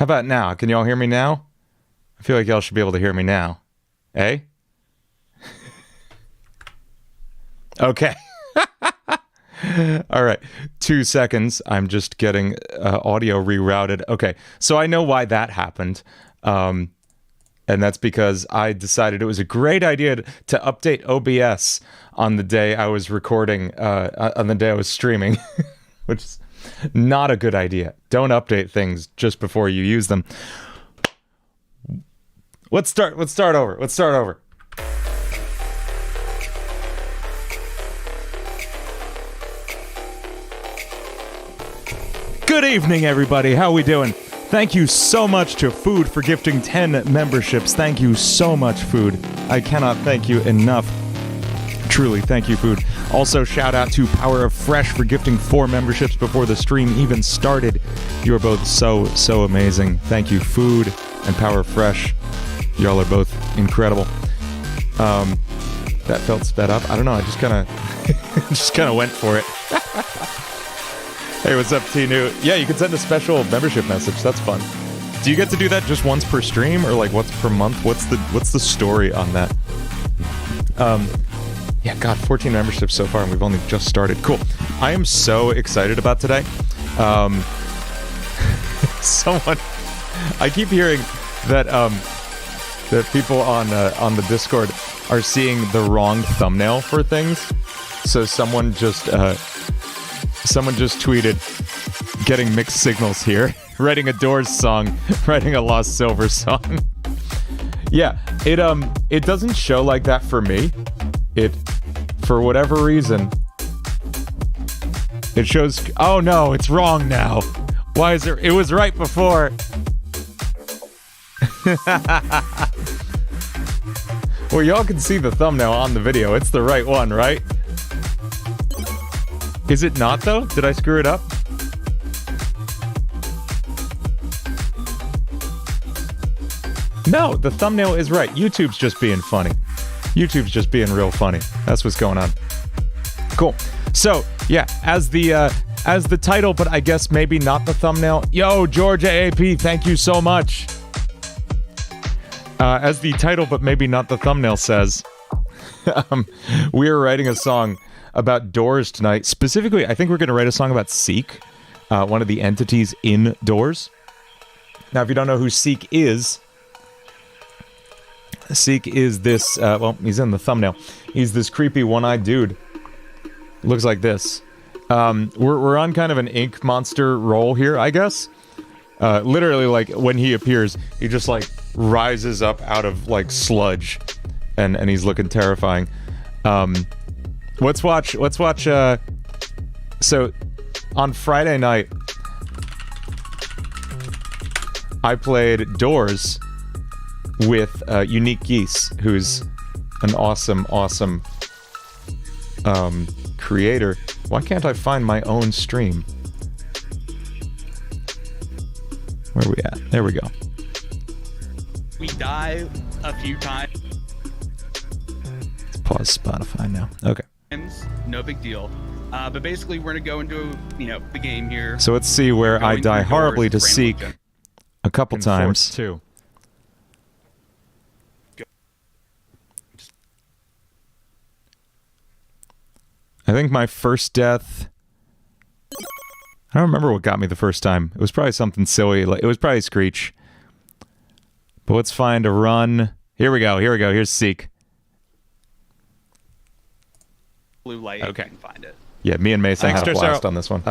How about now? Can y'all hear me now? I feel like y'all should be able to hear me now. Eh? Okay. All right. 2 seconds. I'm just getting audio rerouted. Okay. So I know why that happened. And that's because I decided it was a great idea to update OBS on the day I was recording, on the day I was streaming, which is not a good idea. Don't update things just before you use them. Let's start over. Good evening, everybody. How we doing? Thank you so much to Food for gifting 10 memberships. Thank you so much, Food. I cannot thank you enough. Truly, thank you, Food. Also, shout out to Power of Fresh for gifting 4 memberships before the stream even started. You are both so amazing. Thank you, Food and Power of Fresh. Y'all are both incredible. That felt sped up. I don't know. I just kind of went for it. Hey, what's up, T-New? Yeah, you can send a special membership message. That's fun. Do you get to do that just once per stream, or like once per month? What's the story on that? Yeah, God, 14 memberships so far, and we've only just started. Cool. I am so excited about today. I keep hearing that that people on the Discord are seeing the wrong thumbnail for things. So someone just tweeted, getting mixed signals here, writing a Doors song, writing a Lost Silver song. Yeah, it doesn't show like that for me. It, for whatever reason, it shows, oh no, it's wrong now. Why is it was right before. Well, y'all can see the thumbnail on the video. It's the right one, right? Is it not, though? Did I screw it up? No, the thumbnail is right. YouTube's just being funny. YouTube's just being real funny. That's what's going on. Cool. So, yeah, as the title, but I guess maybe not the thumbnail. Yo, Georgia AP, thank you so much. As the title, but maybe not the thumbnail says, we are writing a song about Doors tonight. Specifically, I think we're going to write a song about Seek, one of the entities in Doors. Now, if you don't know who Seek is this, well, he's in the thumbnail. He's this creepy one-eyed dude. Looks like this. We're on kind of an ink monster roll here, I guess. Literally, like, when he appears, he just, like, rises up out of, like, sludge. And he's looking terrifying. Let's watch, so, on Friday night, I played Doors with Unique Geese, who's an awesome creator. Why can't I find my own stream? Where are we at? There we go. We die a few times. Let's pause Spotify now. Okay. No big deal. But basically, we're going to go into, the game here. So let's see where I die horribly to Seek a couple times. Too. I think my first death... I don't remember what got me the first time. It was probably something silly. Like, it was probably Screech. But let's find a run. Here we go. Here's Seek. Blue light. Okay. You can find it. Yeah, me and Mason had a blast on this one.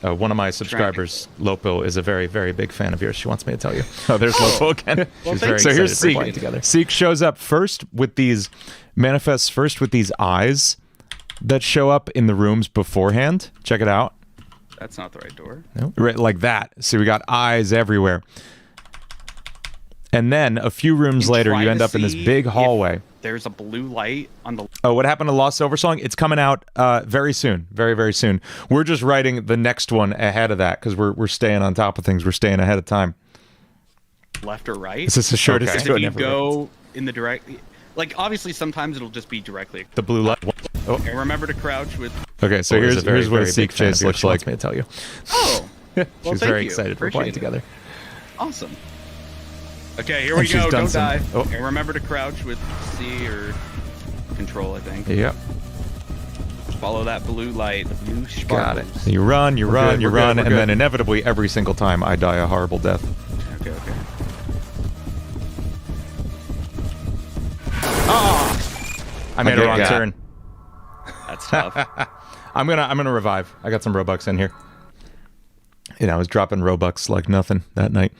One of my subscribers, Lopo, is a very, very big fan of yours. She wants me to tell you. Oh, there's Lopo again. Well, so here's Seek. Seek shows up first with these... manifests first with these eyes that show up in the rooms beforehand. Check it out. That's not the right door. No? Right, like that. So we got eyes everywhere. And then a few rooms later, you end up in this big hallway. There's a blue light on the... Oh, what happened to Lost Silver Song? It's coming out very soon. Very, very soon. We're just writing the next one ahead of that because we're staying on top of things. We're staying ahead of time. Left or right? Is this the shortest? If you go in the direct... Like, obviously, sometimes it'll just be directly... The blue light. Oh. And remember to crouch with... Okay, so here's what a Seek chase looks like. Me to tell you. Oh! Well, She's very excited for playing together. Awesome. Okay, here we And she's go. done Don't some- die. oh. And remember to crouch with C or control, I think. Yep. Follow that blue light. The blue Got it. sparkles. You run, you We're run, good, you we're run, good, we're and then good. inevitably every single time I die a horrible death. Okay, okay. I made a wrong yeah. turn. That's tough. I'm gonna revive. I got some Robux in here. You know, I was dropping Robux like nothing that night.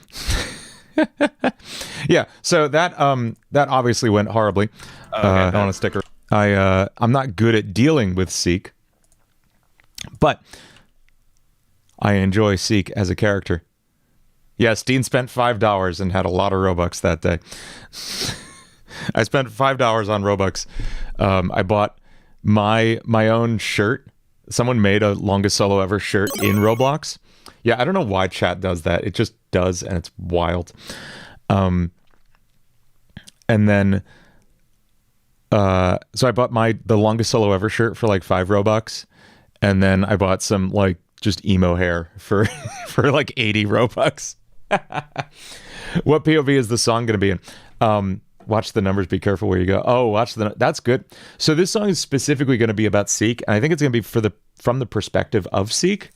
Yeah, so that obviously went horribly. I don't want to stick around. I'm not good at dealing with Seek, but I enjoy Seek as a character. Yes, Dean spent $5 and had a lot of Robux that day. I spent $5 on Robux. I bought my own shirt. Someone made a longest solo ever shirt in Roblox. Yeah, I don't know why chat does that. It just does, and it's wild. And then, so I bought the longest solo ever shirt for like 5 Robux, and then I bought some like just emo hair for for like 80 Robux. What POV is the song going to be in? Watch the numbers. Be careful where you go. Oh, watch that's good. So this song is specifically going to be about Seek, and I think it's going to be from the perspective of Seek.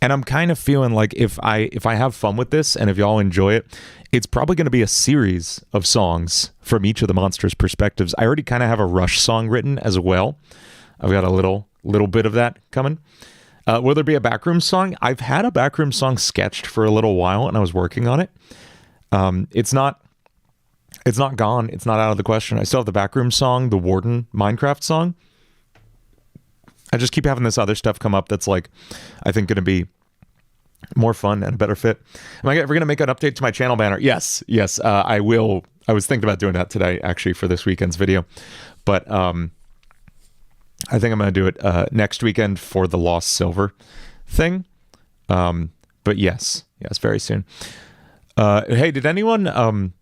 And I'm kind of feeling like if I have fun with this and if y'all enjoy it, it's probably going to be a series of songs from each of the monsters' perspectives. I already kind of have a Rush song written as well. I've got a little bit of that coming. Will there be a backroom song? I've had a backroom song sketched for a little while, and I was working on it. It's not gone. It's not out of the question. I still have the backroom song, the Warden Minecraft song. I just keep having this other stuff come up that's like, I think going to be more fun and a better fit. Am I ever going to make an update to my channel banner? Yes, I will. I was thinking about doing that today, actually, for this weekend's video. But I think I'm going to do it next weekend for the Lost Silver thing. But yes, very soon. Hey, did anyone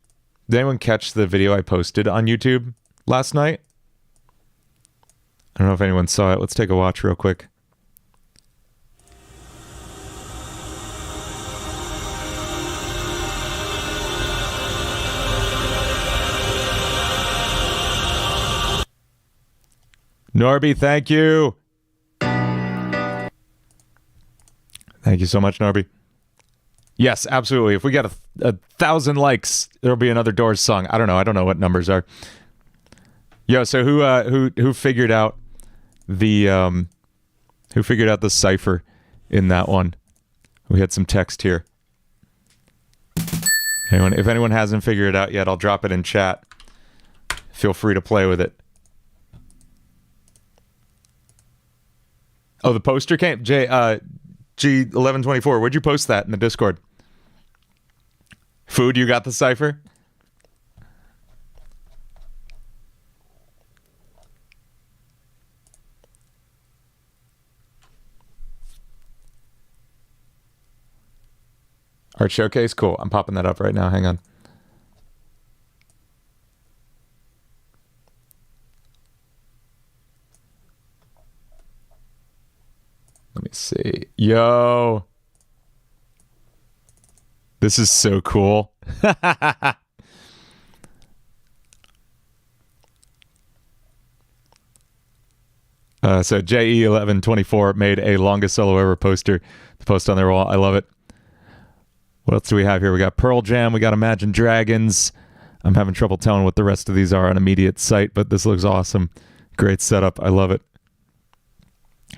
catch the video I posted on YouTube last night? I don't know if anyone saw it. Let's take a watch real quick. Norby, thank you. Thank you so much, Norby. Yes, absolutely. If we get a 1,000 likes, there'll be another Doors song. I don't know what numbers are. Yo, so who figured out the cipher in that one? We had some text here. If anyone hasn't figured it out yet, I'll drop it in chat. Feel free to play with it. Oh, the poster came. G1124. Where'd you post that in the Discord? Food, you got the cipher? Art showcase? Cool. I'm popping that up right now. Hang on. Let me see. Yo. This is so cool. So JE1124 made a longest solo ever poster to post on their wall. I love it. What else do we have here? We got Pearl Jam. We got Imagine Dragons. I'm having trouble telling what the rest of these are on immediate sight, but this looks awesome. Great setup. I love it.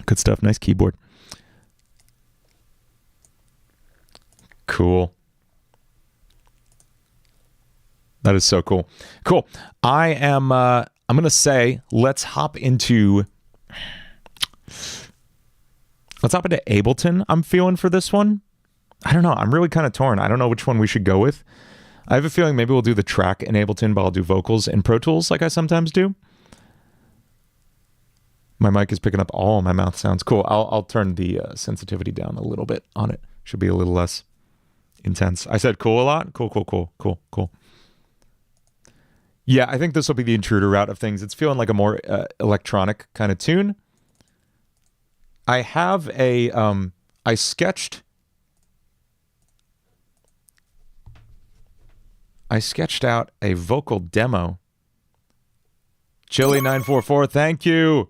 Good stuff. Nice keyboard. Cool. That is so cool. Cool. I'm going to say let's hop into Ableton. I'm feeling for this one. I don't know. I'm really kind of torn. I don't know which one we should go with. I have a feeling maybe we'll do the track in Ableton, but I'll do vocals in Pro Tools like I sometimes do. My mic is picking up all my mouth sounds. Cool. I'll turn the sensitivity down a little bit on it. Should be a little less intense. I said cool a lot. Cool. Yeah, I think this will be the intruder route of things. It's feeling like a more electronic kind of tune. I have a I sketched I sketched out a vocal demo. Chili944, thank you.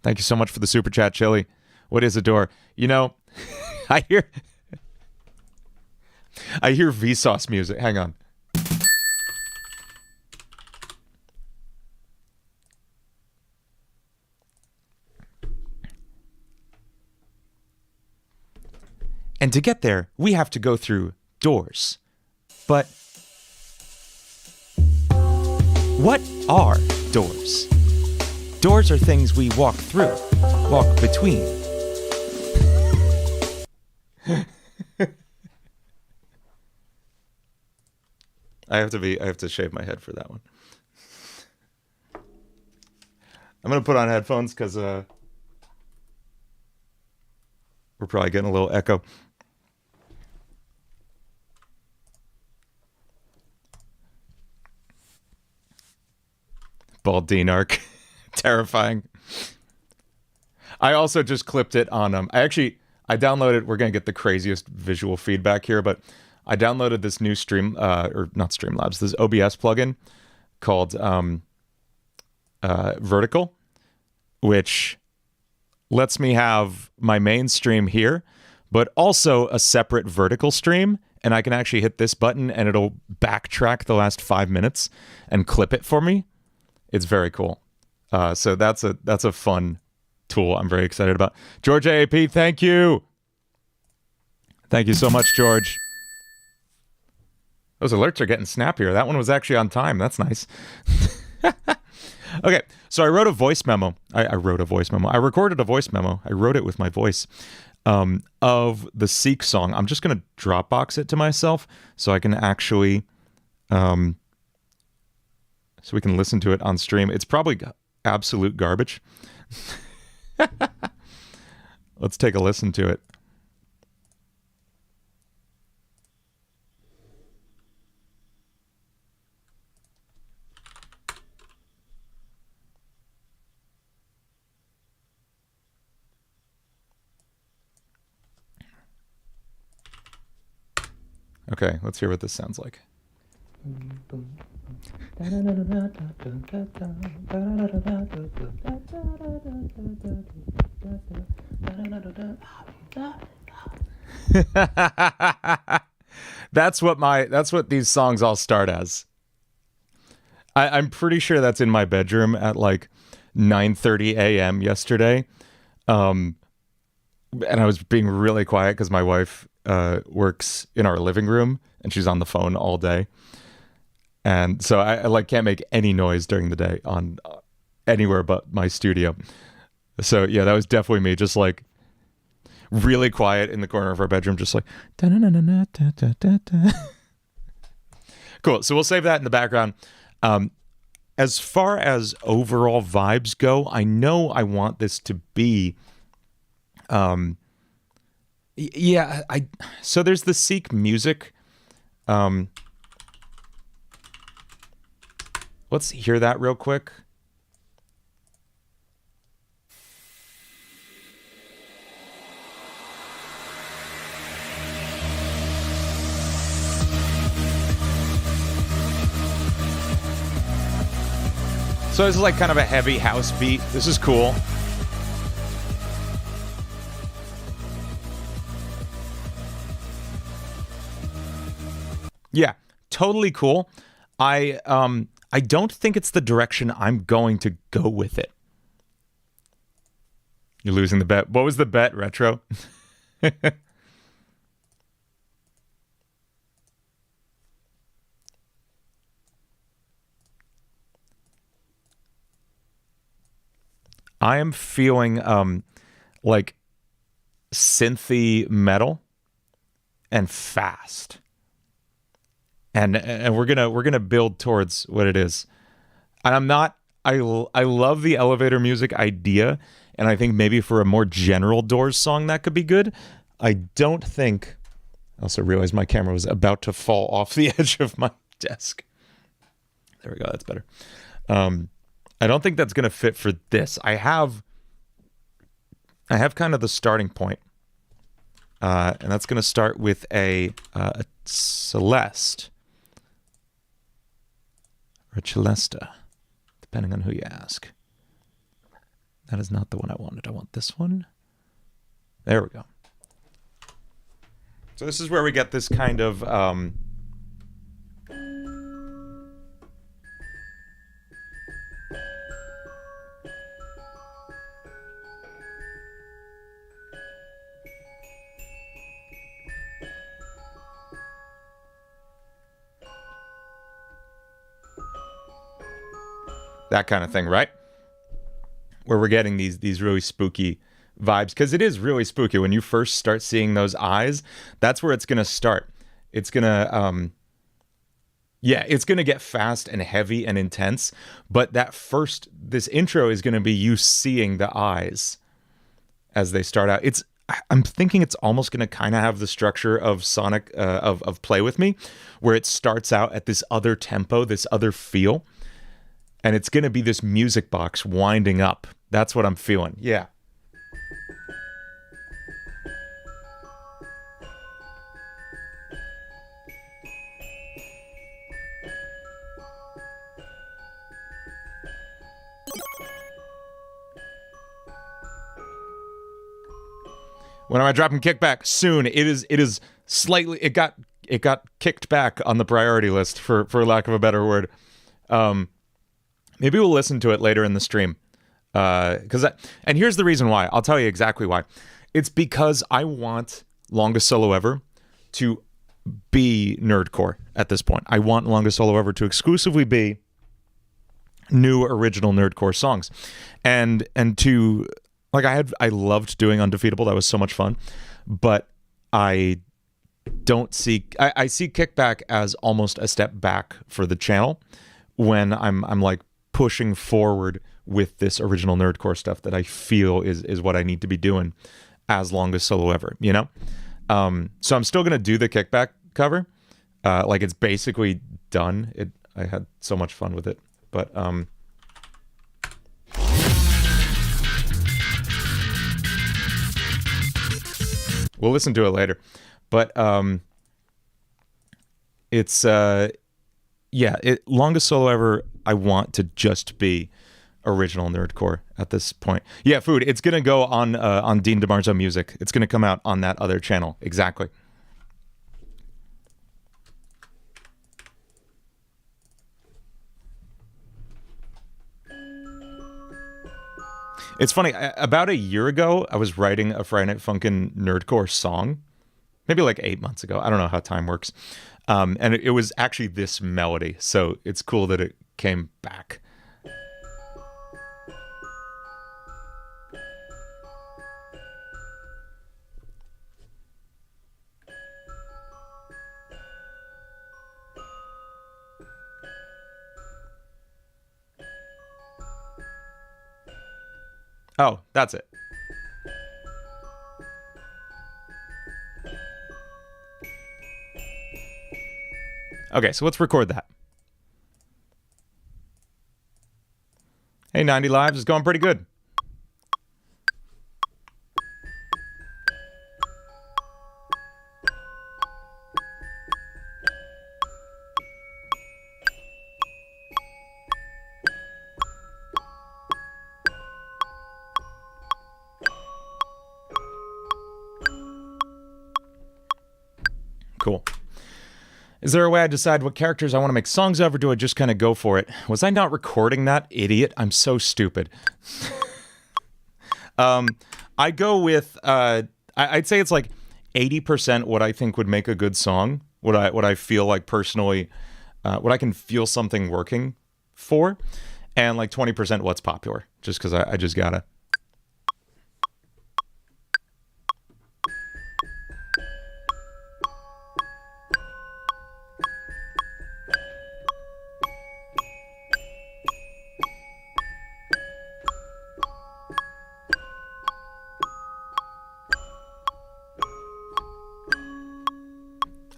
Thank you so much for the super chat, Chili. What is a door? You know, I hear Vsauce music. Hang on. And to get there, we have to go through doors. But what are doors? Doors are things we walk through, walk between. I have to shave my head for that one. I'm gonna put on headphones because we're probably getting a little echo. Baldine arc. Terrifying. I also just clipped it on I downloaded, we're gonna get the craziest visual feedback here, but I downloaded this new or not Streamlabs, this OBS plugin called Vertical, which lets me have my main stream here, but also a separate vertical stream, and I can actually hit this button and it'll backtrack the last 5 minutes and clip it for me. It's very cool. So that's a fun tool I'm very excited about. George AAP, thank you. Thank you so much, George. Those alerts are getting snappier. That one was actually on time. That's nice. Okay, so I wrote a voice memo. I wrote a voice memo. I recorded a voice memo. I wrote it with my voice of the Seek song. I'm just going to Dropbox it to myself so I can actually... so we can listen to it on stream. It's probably absolute garbage. Let's take a listen to it. Okay, let's hear what this sounds like. That's what these songs all start as. I'm pretty sure that's in my bedroom at like 9:30 a.m. yesterday. And I was being really quiet because my wife works in our living room and she's on the phone all day. And so I like can't make any noise during the day on anywhere but my studio. So yeah, that was definitely me, just like really quiet in the corner of our bedroom, just like cool. So we'll save that in the background. As far as overall vibes go, I know I want this to be yeah, so there's the Seek music. Let's hear that real quick. So this is like kind of a heavy house beat. This is cool. Yeah, totally cool. I don't think it's the direction I'm going to go with it. You're losing the bet. What was the bet, Retro? I am feeling like synthy metal and fast. And we're gonna build towards what it is. And I'm not. I love the elevator music idea, and I think maybe for a more general Doors song that could be good. I don't think. I also realized my camera was about to fall off the edge of my desk. There we go. That's better. I don't think that's gonna fit for this. I have kind of the starting point. And that's going to start with a Celeste. Or a Celesta, depending on who you ask. That is not the one I wanted. I want this one. There we go. So this is where we get this kind of... that kind of thing, right? Where we're getting these really spooky vibes, because it is really spooky when you first start seeing those eyes. That's where it's gonna start. It's gonna it's gonna get fast and heavy and intense, but this intro is gonna be you seeing the eyes as they start out. I'm thinking it's almost gonna kind of have the structure of Sonic of Play With Me, where it starts out at this other tempo, this other feel. And it's going to be this music box winding up. That's what I'm feeling. Yeah. When am I dropping Kickback? Soon. It is slightly... It got kicked back on the priority list, for lack of a better word. Maybe we'll listen to it later in the stream. And here's the reason why. I'll tell you exactly why. It's because I want Longest Solo Ever to be nerdcore at this point. I want Longest Solo Ever to exclusively be new original nerdcore songs. And to... Like, I loved doing Undefeatable. That was so much fun. But I don't see... I see Kickback as almost a step back for the channel when I'm like, pushing forward with this original nerdcore stuff that I feel is what I need to be doing as Longest Solo Ever, you know? So I'm still going to do the Kickback cover. Like, it's basically done. I had so much fun with it. But, we'll listen to it later. But, it's, Longest Solo Ever, I want to just be original nerdcore at this point. Yeah, Food. It's gonna go on Dean DeMarzo Music. It's gonna come out on that other channel. Exactly. It's funny. About a year ago, I was writing a Friday Night Funkin' nerdcore song. Maybe like 8 months ago. I don't know how time works. And it was actually this melody, so it's cool that it came back. Oh, that's it. Okay, so let's record that. Hey, 90 Lives is going pretty good. Cool. Is there a way I decide what characters I want to make songs of, or do I just kind of go for it? Was I not recording that? Idiot. I'm so stupid. I go with, I'd say it's like 80% what I think would make a good song, what I feel like personally, what I can feel something working for, and like 20% what's popular, just because I just gotta.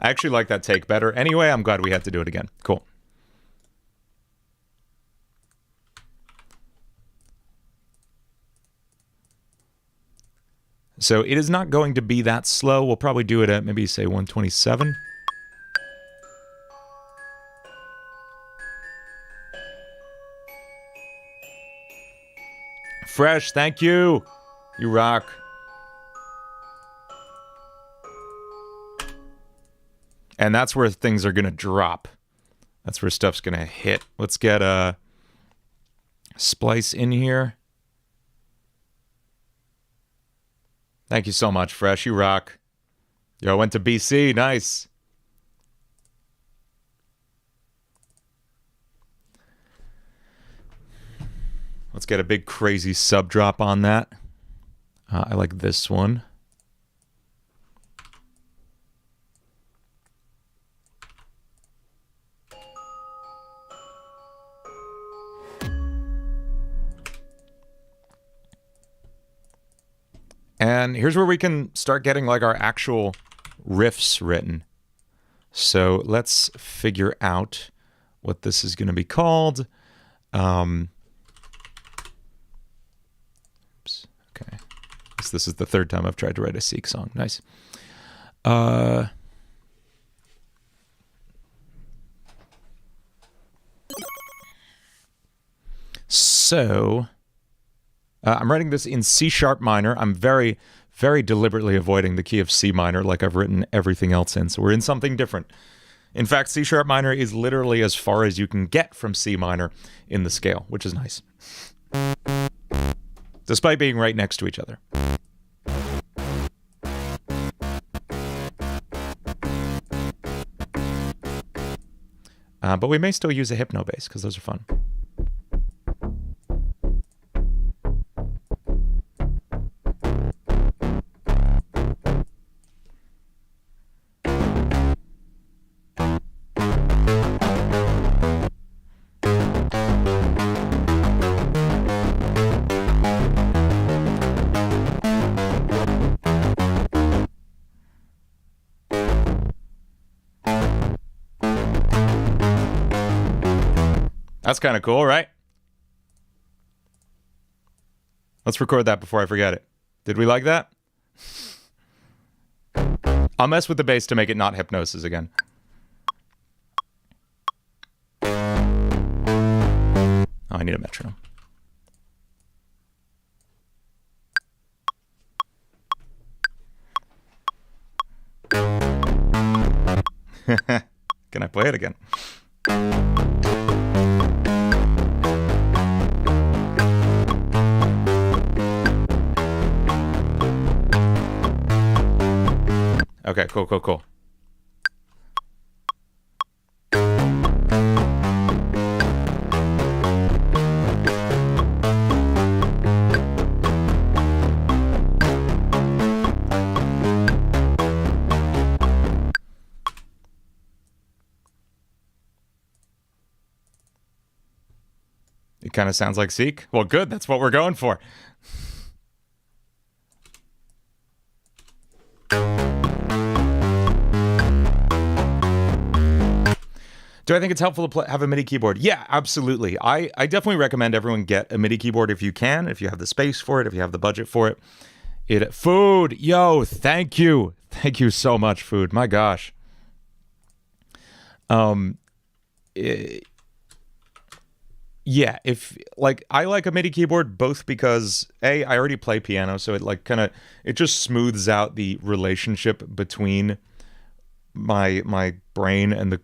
I actually like that take better. Anyway, I'm glad we had to do it again. Cool. So it is not going to be that slow. We'll probably do it at maybe, say, 127. Fresh, thank you. You rock. And that's where things are going to drop. That's where stuff's going to hit. Let's get a splice in here. Thank you so much, Fresh. You rock. Yo, I went to BC. Nice. Let's get a big crazy sub drop on that. I like this one. And here's where we can start getting like our actual riffs written. So let's figure out what this is going to be called. Oops. Okay. This is the third time I've tried to write a Seek song. Nice. So I'm writing this in C sharp minor. I'm very, very deliberately avoiding the key of C minor like I've written everything else in. So we're in something different. In fact, C sharp minor is literally as far as you can get from C minor in the scale, which is nice. Despite being right next to each other. But we may still use a hypno bass because those are fun. That's kind of cool, right? Let's record that before I forget it. Did we like that? I'll mess with the bass to make it not hypnosis again. Oh, I need a metronome. Can I play it again? Okay, cool. It kind of sounds like Seek. Well, good. That's what we're going for. Do I think it's helpful to have a MIDI keyboard? Yeah, absolutely. I definitely recommend everyone get a MIDI keyboard if you can, if you have the space for it, if you have the budget for it. Food, yo, thank you. Thank you so much, Food. My gosh. Yeah, I like a MIDI keyboard both because I already play piano, so it just smooths out the relationship between my brain and the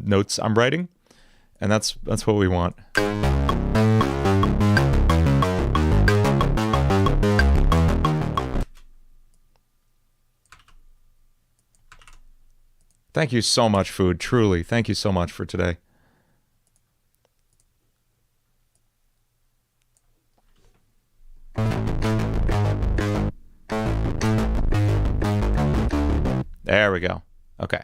notes I'm writing, and that's what we want. Thank you so much, Food. Truly, thank you so much for today. There we go. Okay.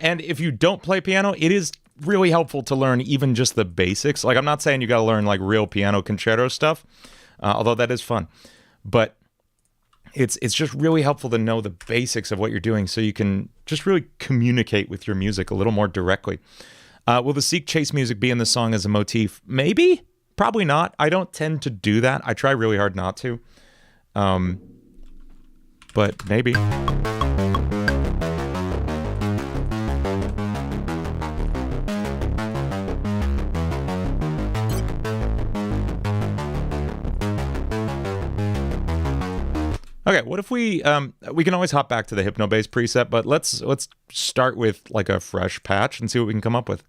And if you don't play piano, it is really helpful to learn even just the basics. Like, I'm not saying you got to learn like real piano concerto stuff, although that is fun. But it's just really helpful to know the basics of what you're doing so you can just really communicate with your music a little more directly. Will the seek chase music be in the song as a motif? Maybe. Probably not. I don't tend to do that. I try really hard not to. But maybe. Okay, what if we can always hop back to the Hypnobase preset, but let's start with like a fresh patch and see what we can come up with.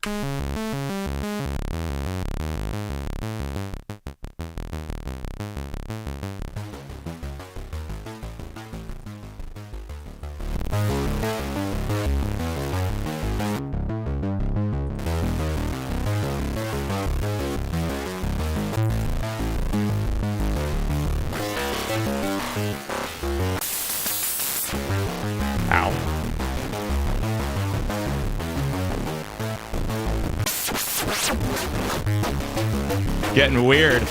Getting weird.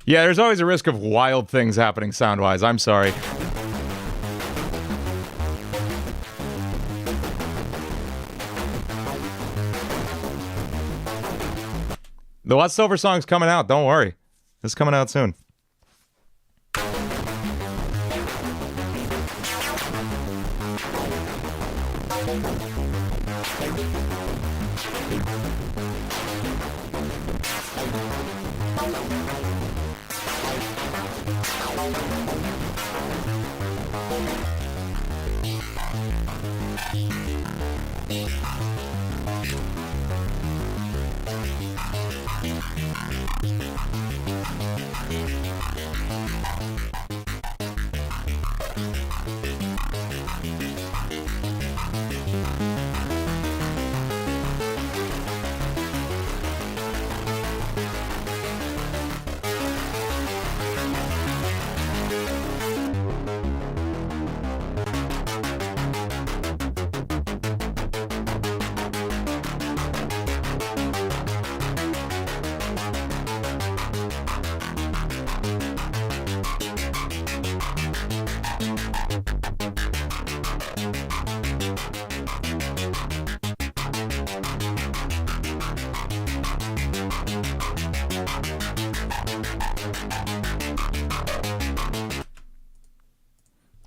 Yeah, there's always a risk of wild things happening sound-wise. I'm sorry. The What Silver song's coming out, don't worry. It's coming out soon.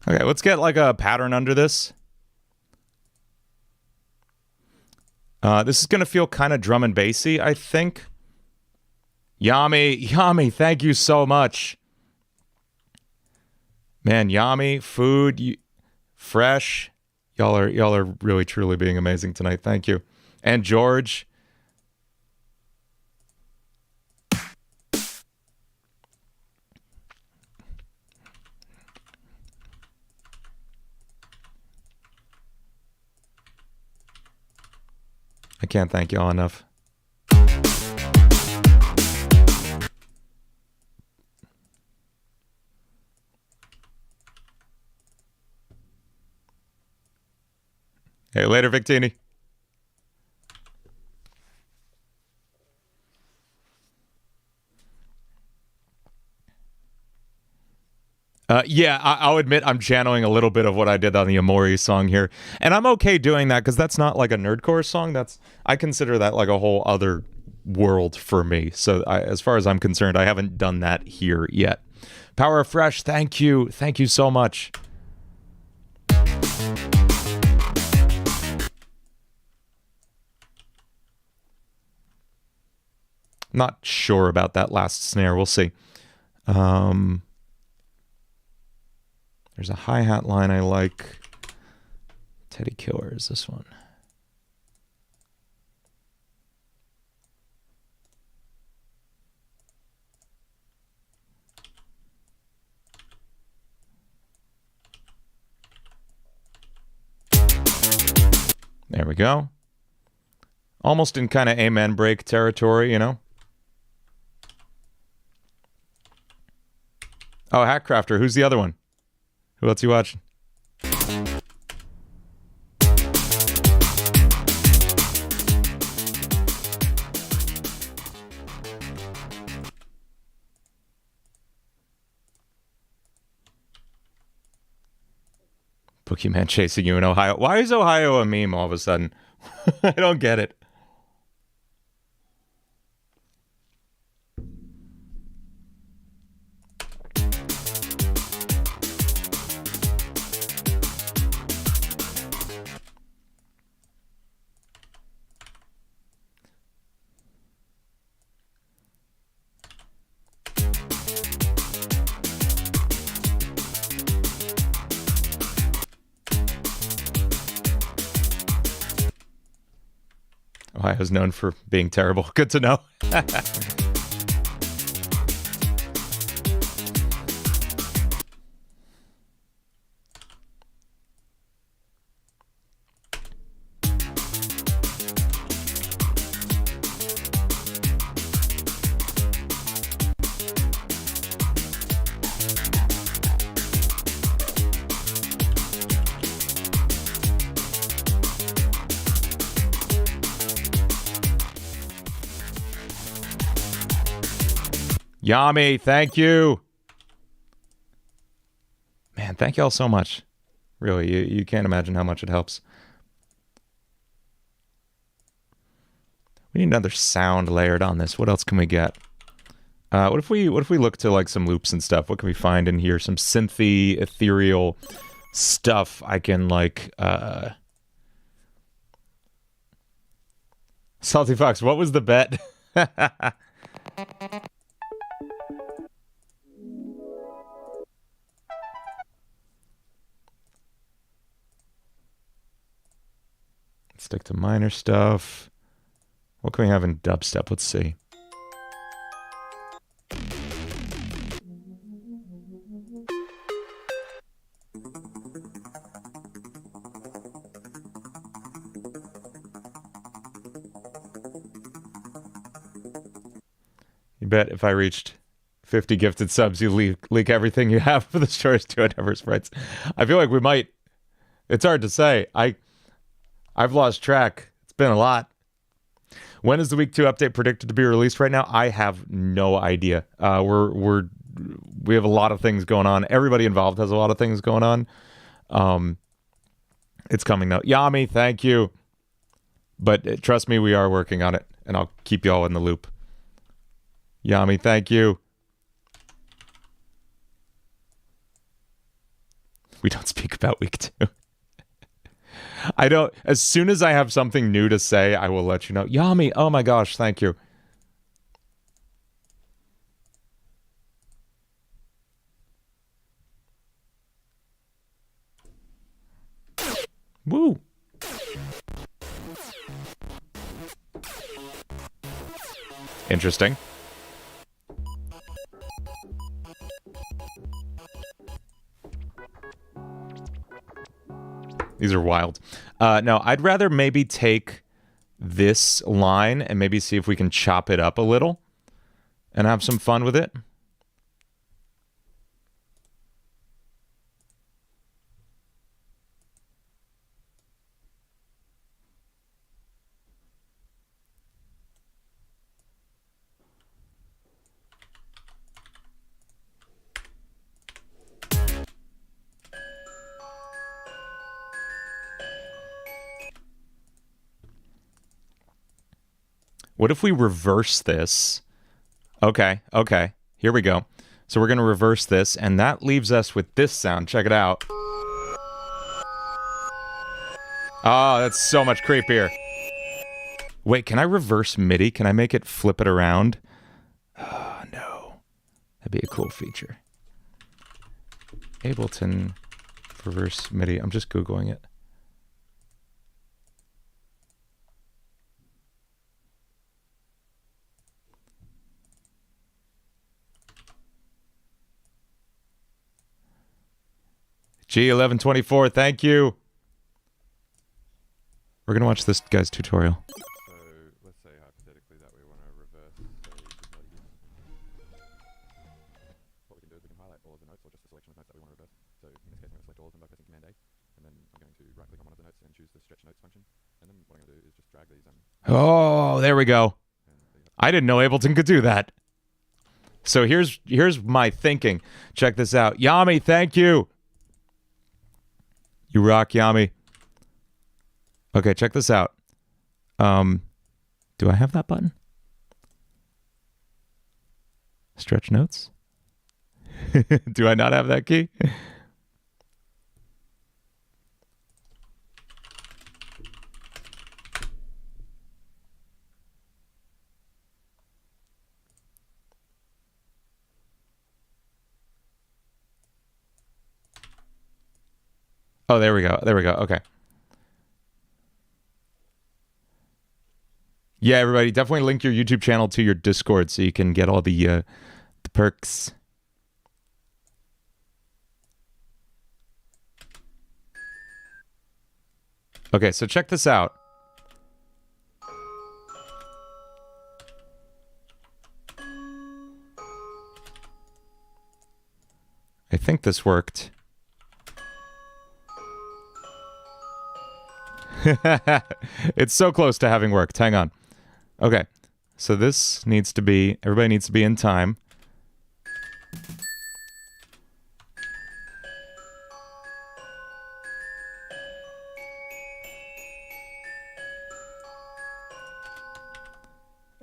Okay, let's get like a pattern under this. This is going to feel kind of drum and bassy, I think. Yami, thank you so much. Man, Yami, food, fresh. Y'all are really truly being amazing tonight. Thank you. And George. I can't thank y'all enough. Hey, later, Victini. Yeah, I'll admit I'm channeling a little bit of what I did on the Amori song here. And I'm okay doing that because that's not like a nerdcore song. I consider that like a whole other world for me. So as far as I'm concerned, I haven't done that here yet. Power of Fresh, thank you. Thank you so much. Not sure about that last snare. We'll see. There's a hi-hat line I like. Teddy Killer is this one. There we go. Almost in kind of amen break territory, you know? Oh, Hackcrafter. Who's the other one? Who else you watching? Boogeyman chasing you in Ohio. Why is Ohio a meme all of a sudden? I don't get it. Ohio's known for being terrible. Good to know. Yami, thank you. Man, thank y'all so much. Really, you can't imagine how much it helps. We need another sound layered on this. What else can we get? What if we look to like some loops and stuff? What can we find in here? Some synthy, ethereal stuff I can like Salty Fox, what was the bet? Stick to minor stuff. What can we have in dubstep? Let's see. You bet if I reached 50 gifted subs, you leak everything you have for the stories to Endeavor Sprites. I feel like we might. It's hard to say. I've lost track. It's been a lot. When is the week 2 update predicted to be released right now? I have no idea. We have a lot of things going on. Everybody involved has a lot of things going on. It's coming though. Yami, thank you. But trust me, we are working on it, and I'll keep you all in the loop. Yami, thank you. We don't speak about week 2. I don't. As soon as I have something new to say, I will let you know. Yami, oh my gosh, thank you. Woo. Interesting. These are wild. No, I'd rather maybe take this line and maybe see if we can chop it up a little and have some fun with it. What if we reverse this? Okay. Here we go. So we're going to reverse this, and that leaves us with this sound. Check it out. Oh, that's so much creepier. Wait, can I reverse MIDI? Can I make it flip it around? Oh, no. That'd be a cool feature. Ableton reverse MIDI. I'm just Googling it. G1124, thank you. We're going to watch this guy's tutorial. So let's say hypothetically that we want to reverse, what we can do is we can highlight all of the notes or just a selection of notes that we want to reverse. So in this case I'm going to select all of them by pressing Command A, and then I'm going to right click on one of the notes and choose the stretch notes function, and then what I'm going to do is just drag these Oh, there we go. I didn't know Ableton could do that. So here's my thinking. Check this out. Yami, thank you. You rock, Yami. Okay, check this out. Do I have that button? Stretch notes? Do I not have that key? Oh, there we go. There we go. Okay. Yeah, everybody, definitely link your YouTube channel to your Discord so you can get all the perks. Okay, so check this out. I think this worked. It's so close to having worked. Hang on. Okay. So this needs to be... Everybody needs to be in time.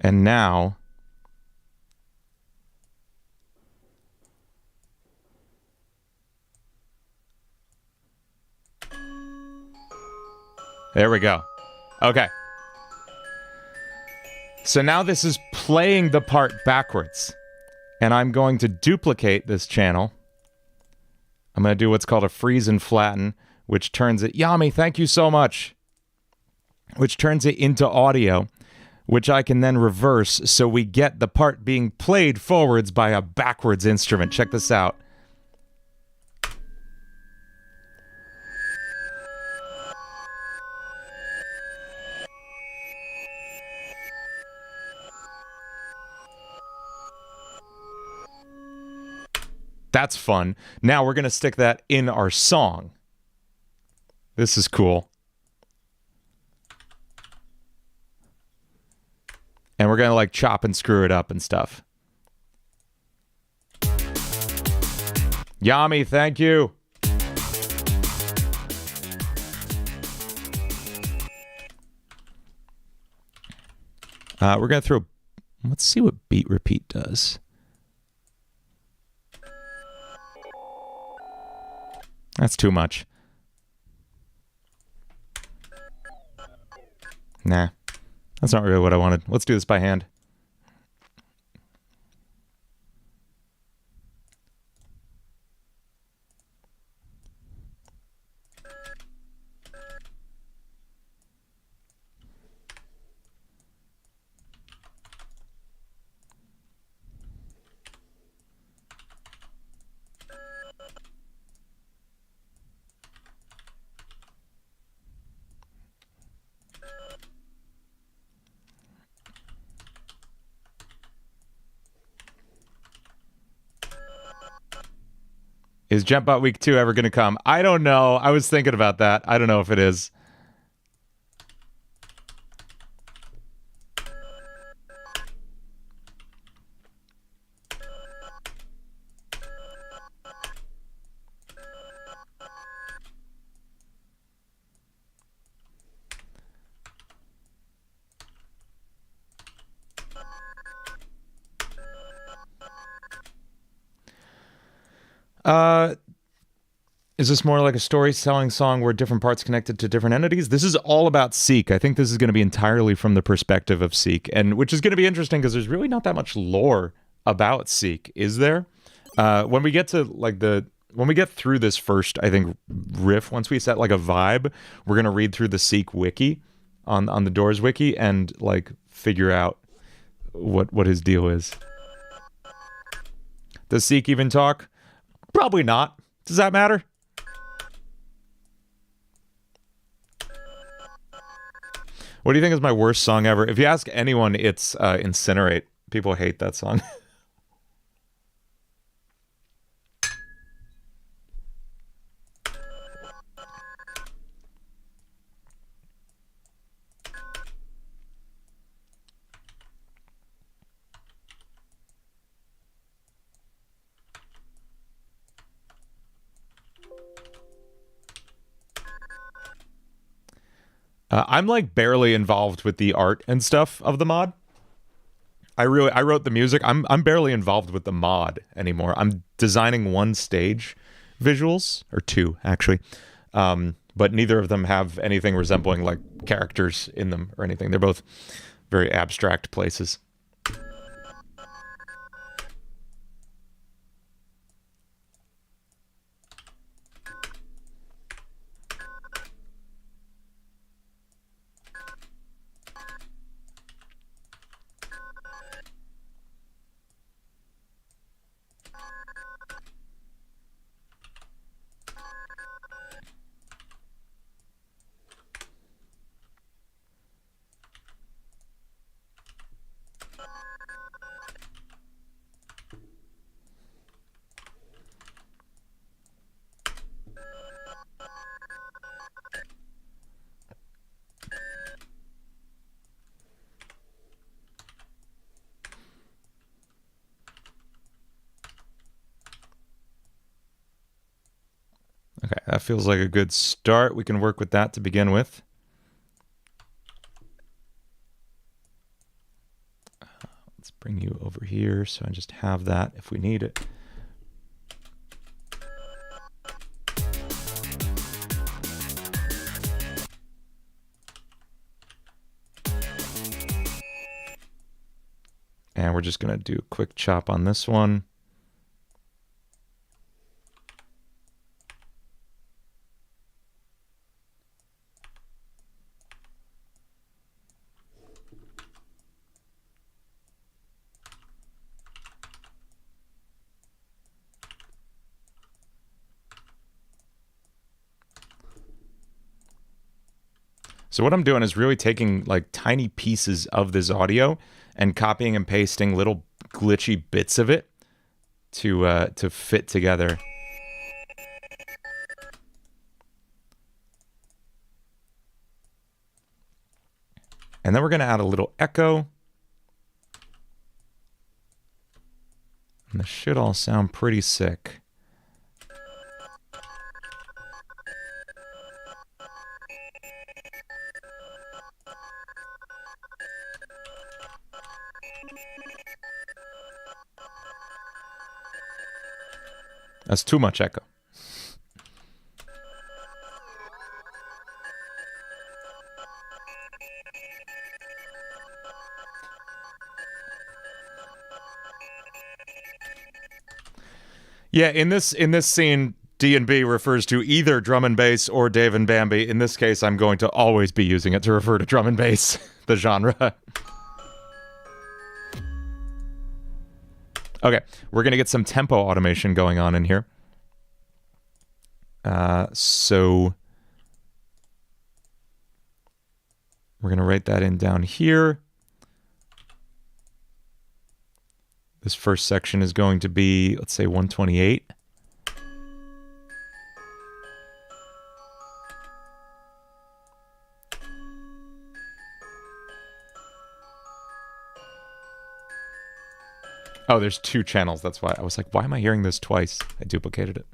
And now... There we go. Okay. So now this is playing the part backwards. And I'm going to duplicate this channel. I'm going to do what's called a freeze and flatten, which turns it... Yami, thank you so much. Which turns it into audio, which I can then reverse so we get the part being played forwards by a backwards instrument. Check this out. That's fun. Now we're going to stick that in our song. This is cool. And we're going to like chop and screw it up and stuff. Yami, thank you. We're going to throw... Let's see what beat repeat does. That's too much. Nah. That's not really what I wanted. Let's do this by hand. Is Jempbot Week 2 ever going to come? I don't know. I was thinking about that. I don't know if it is. Is this more like a storytelling song where different parts connected to different entities? This is all about Seek. I think this is going to be entirely from the perspective of Seek, and which is going to be interesting because there's really not that much lore about Seek, is there? When we get to like when we get through this first, I think riff, once we set like a vibe, we're going to read through the Seek wiki on the Doors wiki and like figure out what his deal is. Does Seek even talk? Probably not. Does that matter? What do you think is my worst song ever? If you ask anyone, it's Incinerate. People hate that song. I'm like barely involved with the art and stuff of the mod. I wrote the music. I'm barely involved with the mod anymore. I'm designing one stage visuals, or two actually, but neither of them have anything resembling like characters in them or anything. They're both very abstract places. Okay, that feels like a good start. We can work with that to begin with. Let's bring you over here so I just have that if we need it. And we're just going to do a quick chop on this one. So what I'm doing is really taking like tiny pieces of this audio and copying and pasting little glitchy bits of it to fit together. And then we're going to add a little echo. And this should all sound pretty sick. That's too much echo. Yeah, in this scene, D&B refers to either drum and bass or Dave and Bambi. In this case, I'm going to always be using it to refer to drum and bass, the genre. Okay, we're going to get some tempo automation going on in here. So we're going to write that in down here. This first section is going to be, let's say, 128. Oh, there's two channels. That's why. I was like, why am I hearing this twice? I duplicated it.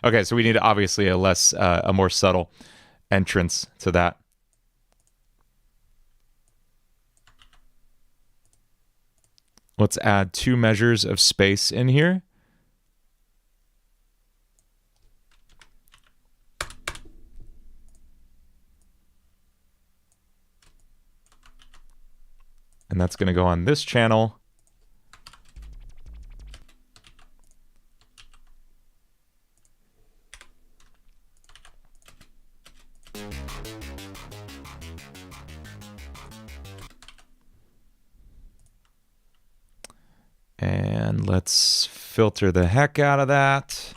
Okay, so we need obviously a more subtle entrance to that. Let's add 2 measures of space in here. And that's going to go on this channel. And let's filter the heck out of that.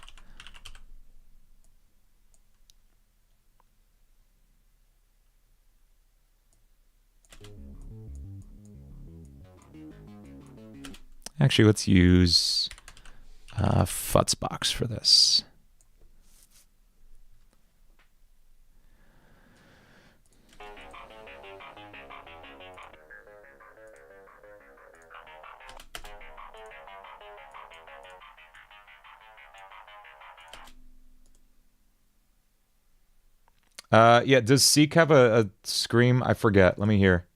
Actually, let's use Futzbox for this. Yeah, does Seek have a scream? I forget. Let me hear.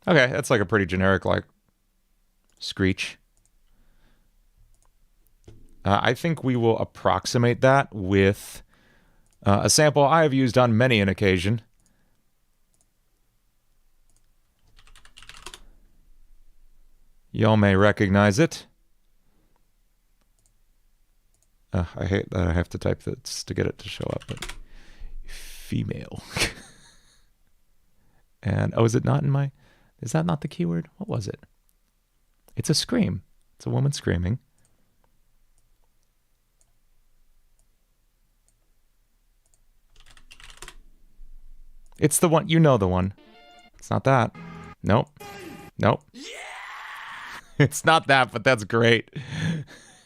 Okay, that's like a pretty generic, like, screech. I think we will approximate that with a sample I have used on many an occasion. Y'all may recognize it. I hate that I have to type this to get it to show up, but female. And, oh, is it not in my... Is that not the keyword? What was it? It's a scream. It's a woman screaming. It's the one. You know the one. It's not that. Nope. Nope. Yeah! It's not that, but that's great.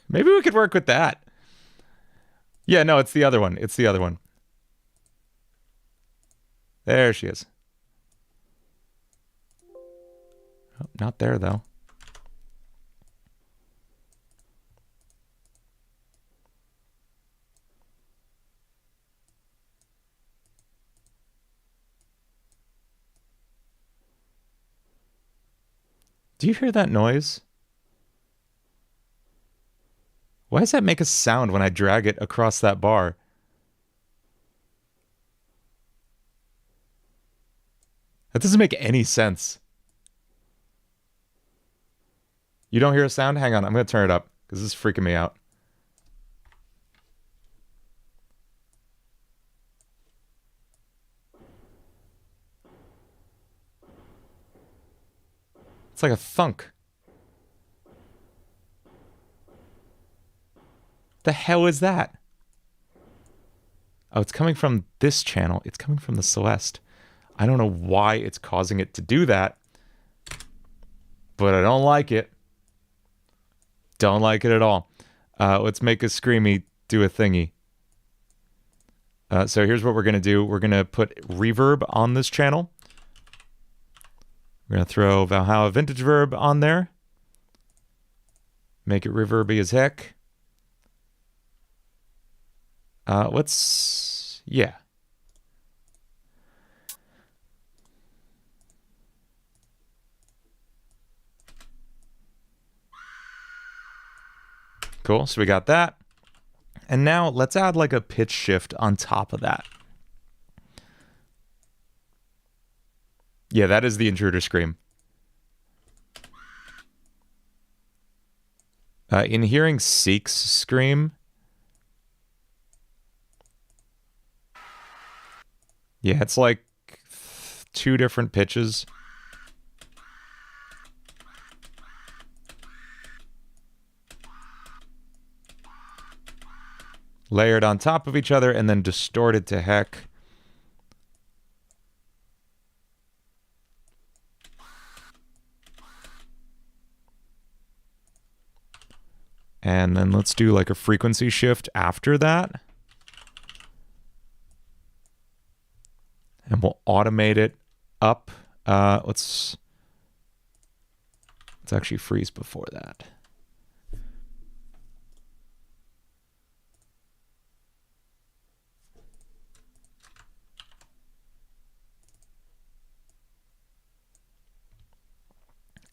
Maybe we could work with that. Yeah, no, it's the other one. It's the other one. There she is. Oh, not there, though. Do you hear that noise? Why does that make a sound when I drag it across that bar? That doesn't make any sense. You don't hear a sound? Hang on, I'm going to turn it up, because this is freaking me out. It's like a thunk. The hell is that? Oh, it's coming from this channel. It's coming from the Celeste. I don't know why it's causing it to do that, but I don't like it. Don't like it at all. Let's make a screamy do a thingy. So here's what we're going to do. We're going to put reverb on this channel. We're going to throw Valhalla Vintage Verb on there. Make it reverby as heck. Yeah. Cool, so we got that. And now let's add like a pitch shift on top of that. Yeah, that is the intruder scream. In hearing Seek's scream... Yeah, it's like 2 different pitches. Layered on top of each other and then distorted to heck. And then let's do like a frequency shift after that. And we'll automate it up. Let's actually freeze before that.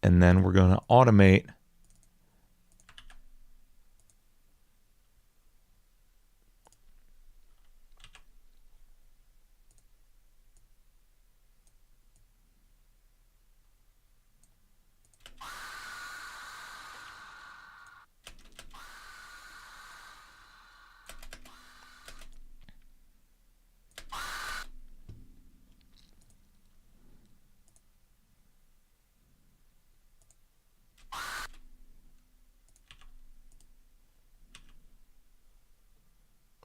And then we're going to automate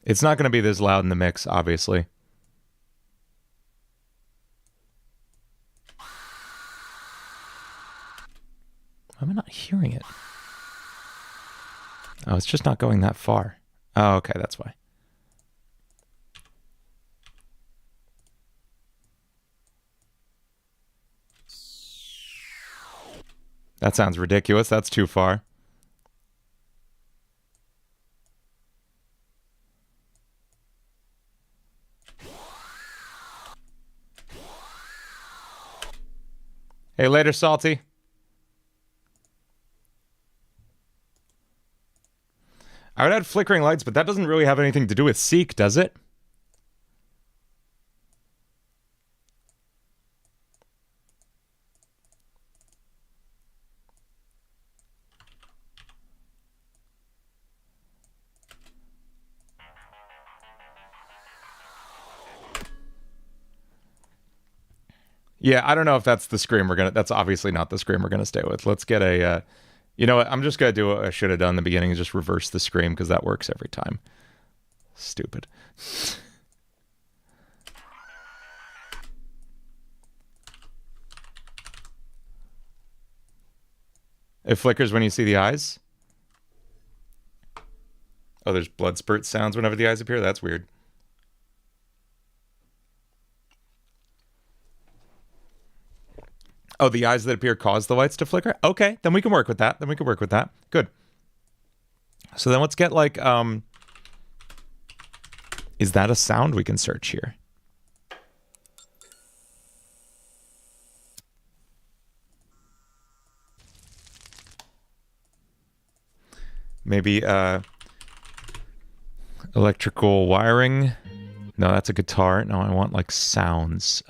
It's not going to be this loud in the mix, obviously. Why am I not hearing it? Oh, it's just not going that far. Oh, okay, that's why. That sounds ridiculous. That's too far. Hey, later, Salty. I would add flickering lights, but that doesn't really have anything to do with Seek, does it? Yeah, I don't know if that's the scream we're gonna. That's obviously not the scream we're gonna stay with. Let's get a. You know what? I'm just gonna do what I should have done in the beginning and just reverse the scream because that works every time. Stupid. It flickers when you see the eyes. Oh, there's blood spurt sounds whenever the eyes appear. That's weird. Oh, the eyes that appear cause the lights to flicker? Okay, then we can work with that. Good. So then let's get like, is that a sound we can search here? Maybe, electrical wiring? No, that's a guitar. No, I want like sounds.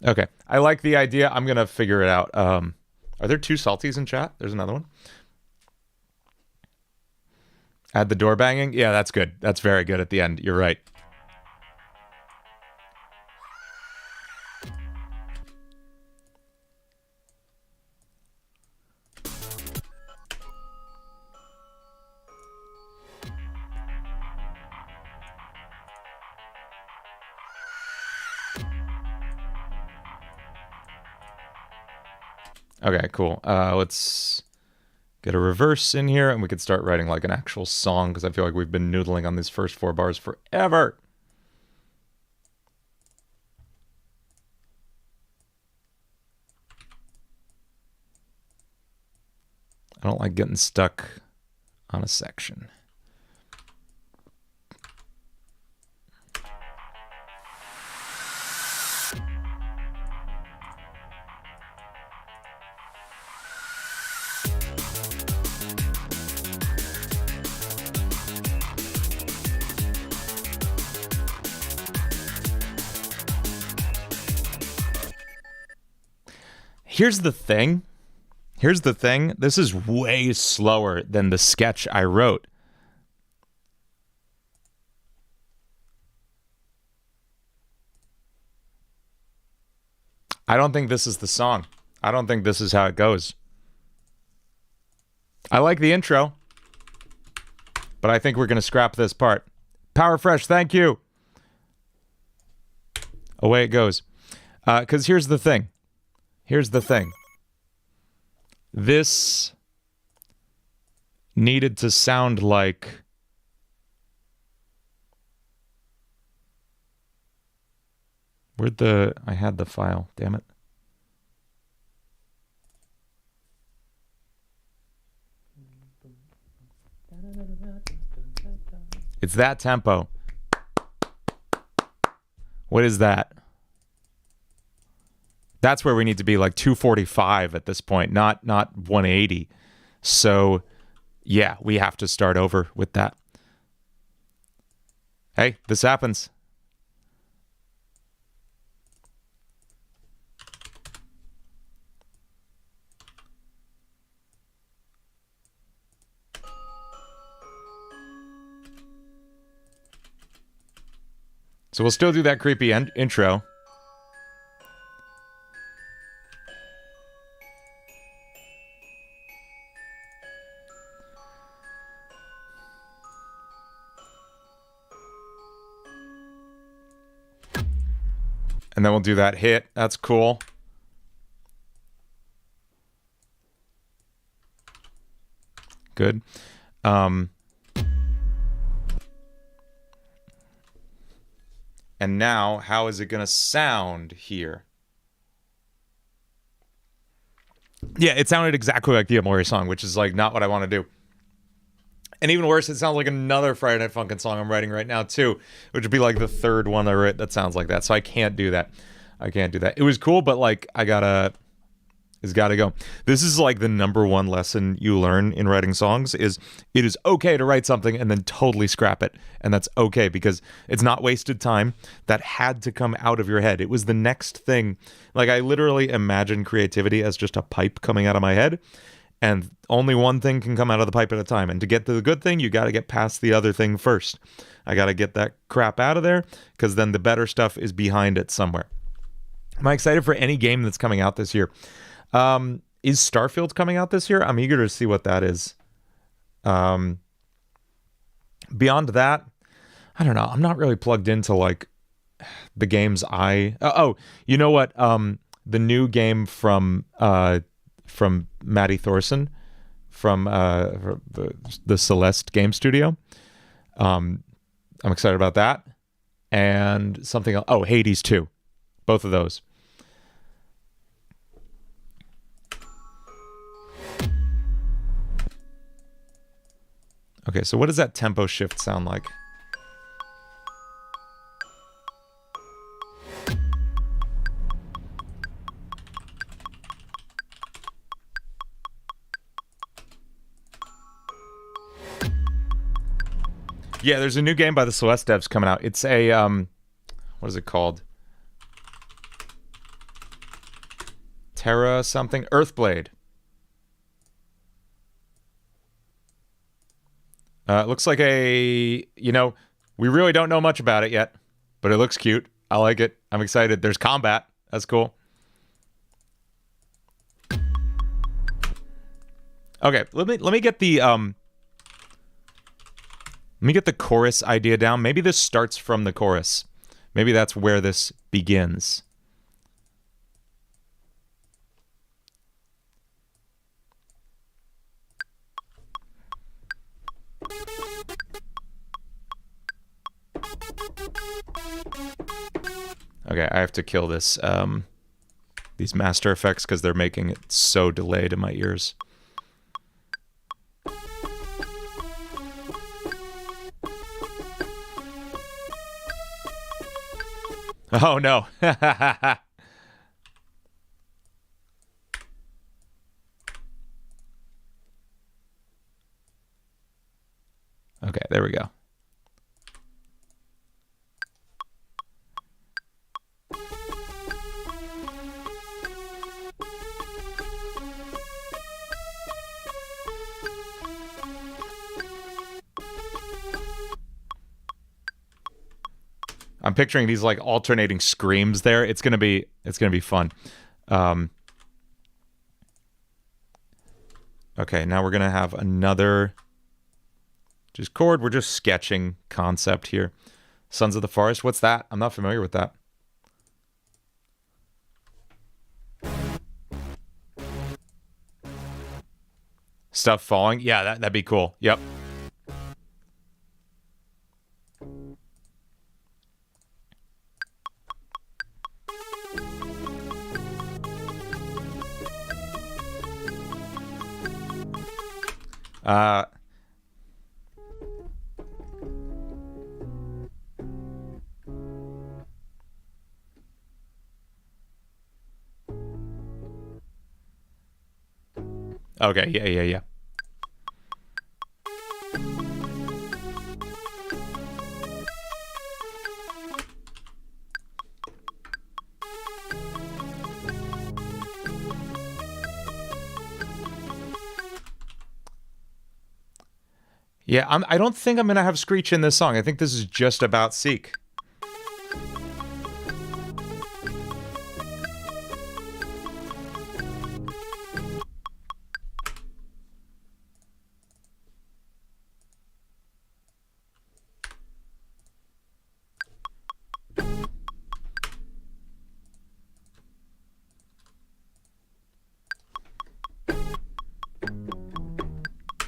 Okay, I like the idea. I'm gonna figure it out. Are there 2 salties in chat? There's another one. Add the door banging. Yeah, that's good. That's very good at the end. You're right. Okay, cool. Let's get a reverse in here and we could start writing like an actual song because I feel like we've been noodling on these first 4 bars forever. I don't like getting stuck on a section. Here's the thing. This is way slower than the sketch I wrote. I don't think this is the song. I don't think this is how it goes. I like the intro, but I think we're going to scrap this part. Power Fresh, thank you. Away it goes. Because here's the thing. This needed to sound like I had the file, damn it. It's that tempo. What is that? That's where we need to be, like 245 at this point, not 180. So, yeah, we have to start over with that. Hey, this happens. So we'll still do that creepy intro. And then we'll do that hit. That's cool. Good. And now, how is it going to sound here? Yeah, it sounded exactly like the Amore song, which is like not what I want to do. And even worse, it sounds like another Friday Night Funkin' song I'm writing right now too, which would be like the third one I wrote that sounds like that. So I can't do that. I can't do that. It was cool, but like it's gotta go. This is like the number one lesson you learn in writing songs is it is okay to write something and then totally scrap it. And that's okay because it's not wasted time. That had to come out of your head. It was the next thing. Like I literally imagine creativity as just a pipe coming out of my head. And only one thing can come out of the pipe at a time. And to get to the good thing, you got to get past the other thing first. I got to get that crap out of there because then the better stuff is behind it somewhere. Am I excited for any game that's coming out this year? Is Starfield coming out this year? I'm eager to see what that is. Beyond that, I don't know. I'm not really plugged into like the games you know what? The new game from Matty Thorson from the Celeste game studio. I'm excited about that. And something else. Oh, Hades 2. Both of those. Okay, so what does that tempo shift sound like? Yeah, there's a new game by the Celeste devs coming out. It's a, what is it called? Terra something? Earthblade. It looks like we really don't know much about it yet, but it looks cute. I like it. I'm excited. There's combat. That's cool. Okay, let me get the chorus idea down. Maybe this starts from the chorus. Maybe that's where this begins. Okay, I have to kill this these master effects because they're making it so delayed in my ears. Oh no. Okay, there we go. I'm picturing these like alternating screams there. It's gonna be fun. Okay, now we're gonna have another just chord. We're just sketching concept here. Sons of the Forest. What's that? I'm not familiar with that. Stuff falling. Yeah, that'd be cool. Yep. Okay, yeah. Yeah, I don't think I'm going to have Screech in this song. I think this is just about Seek.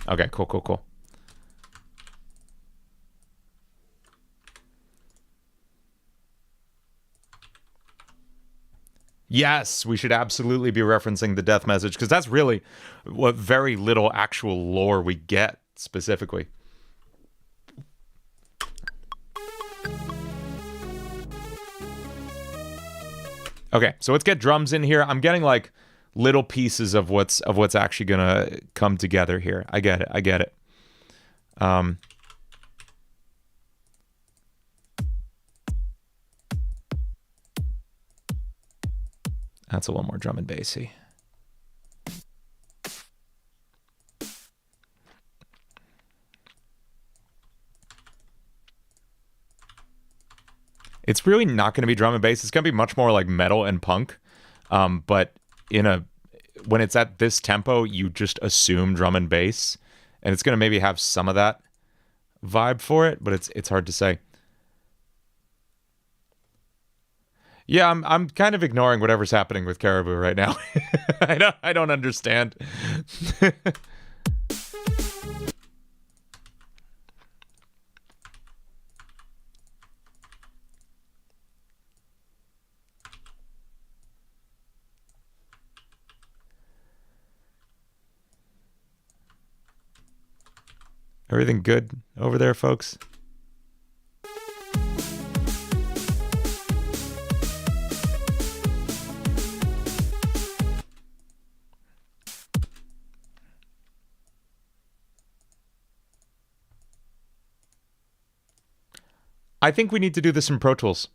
Okay, cool, cool, cool. Yes, we should absolutely be referencing the death message, because that's really what very little actual lore we get specifically. Okay, so let's get drums in here. I'm getting like little pieces of what's actually gonna come together here. I get it. I get it. That's a little more drum and bassy. It's really not going to be drum and bass. It's going to be much more like metal and punk. But when it's at this tempo, you just assume drum and bass, and it's going to maybe have some of that vibe for it, but it's hard to say. Yeah, I'm kind of ignoring whatever's happening with Caribou right now. I don't understand. Everything good over there, folks? I think we need to do this in Pro Tools.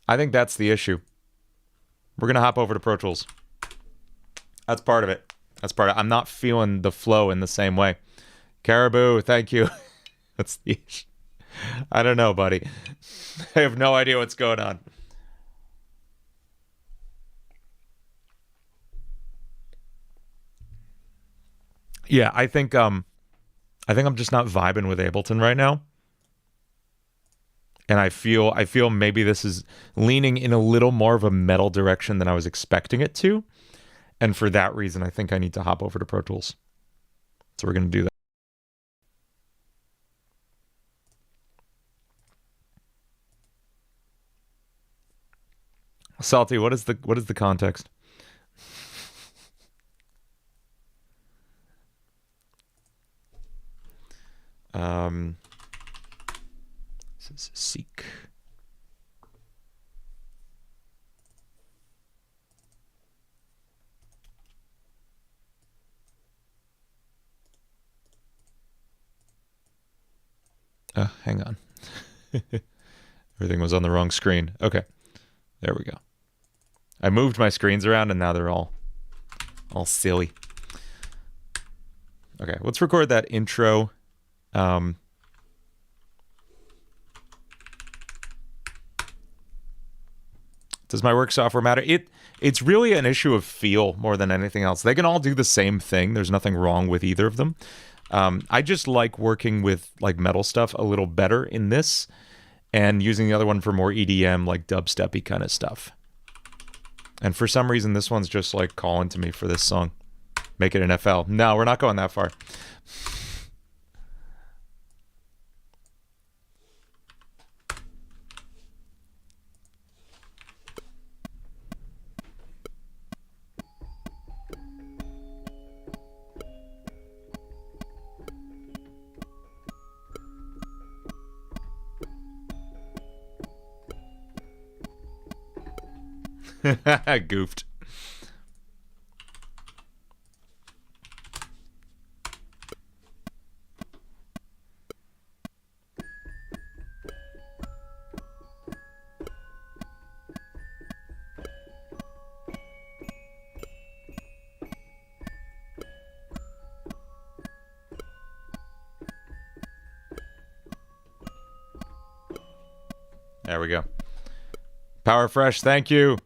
I think that's the issue. We're going to hop over to Pro Tools. That's part of it. That's part of it. I'm not feeling the flow in the same way. Caribou, thank you. That's the issue. I don't know, buddy. I have no idea what's going on. Yeah, I think I'm just not vibing with Ableton right now. And I feel maybe this is leaning in a little more of a metal direction than I was expecting it to. And for that reason, I think I need to hop over to Pro Tools. So we're going to do that. Salty, what is the context? This is Seek. Hang on. Everything was on the wrong screen. Okay. There we go. I moved my screens around and now they're all silly. Okay, let's record that intro. Does my work software matter? It's really an issue of feel more than anything else. They can all do the same thing. There's nothing wrong with either of them. I just like working with like metal stuff a little better in this, and using the other one for more EDM, like dubstepy kind of stuff. And for some reason, this one's just like calling to me for this song. Make it an FL. No, we're not going that far. Goofed. There we go. Power Fresh, thank you.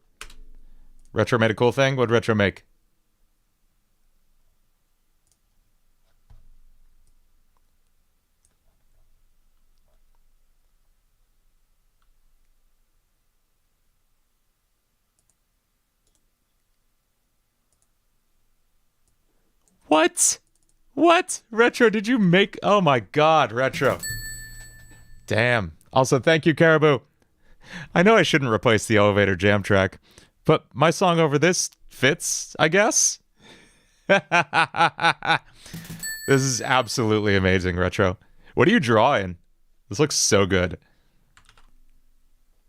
Retro made a cool thing. What'd Retro make? What? What? Retro, did you make... Oh my god, Retro. Damn. Also, thank you, Caribou. I know I shouldn't replace the elevator jam track, but my song over this fits, I guess? This is absolutely amazing, Retro. What are you drawing? This looks so good.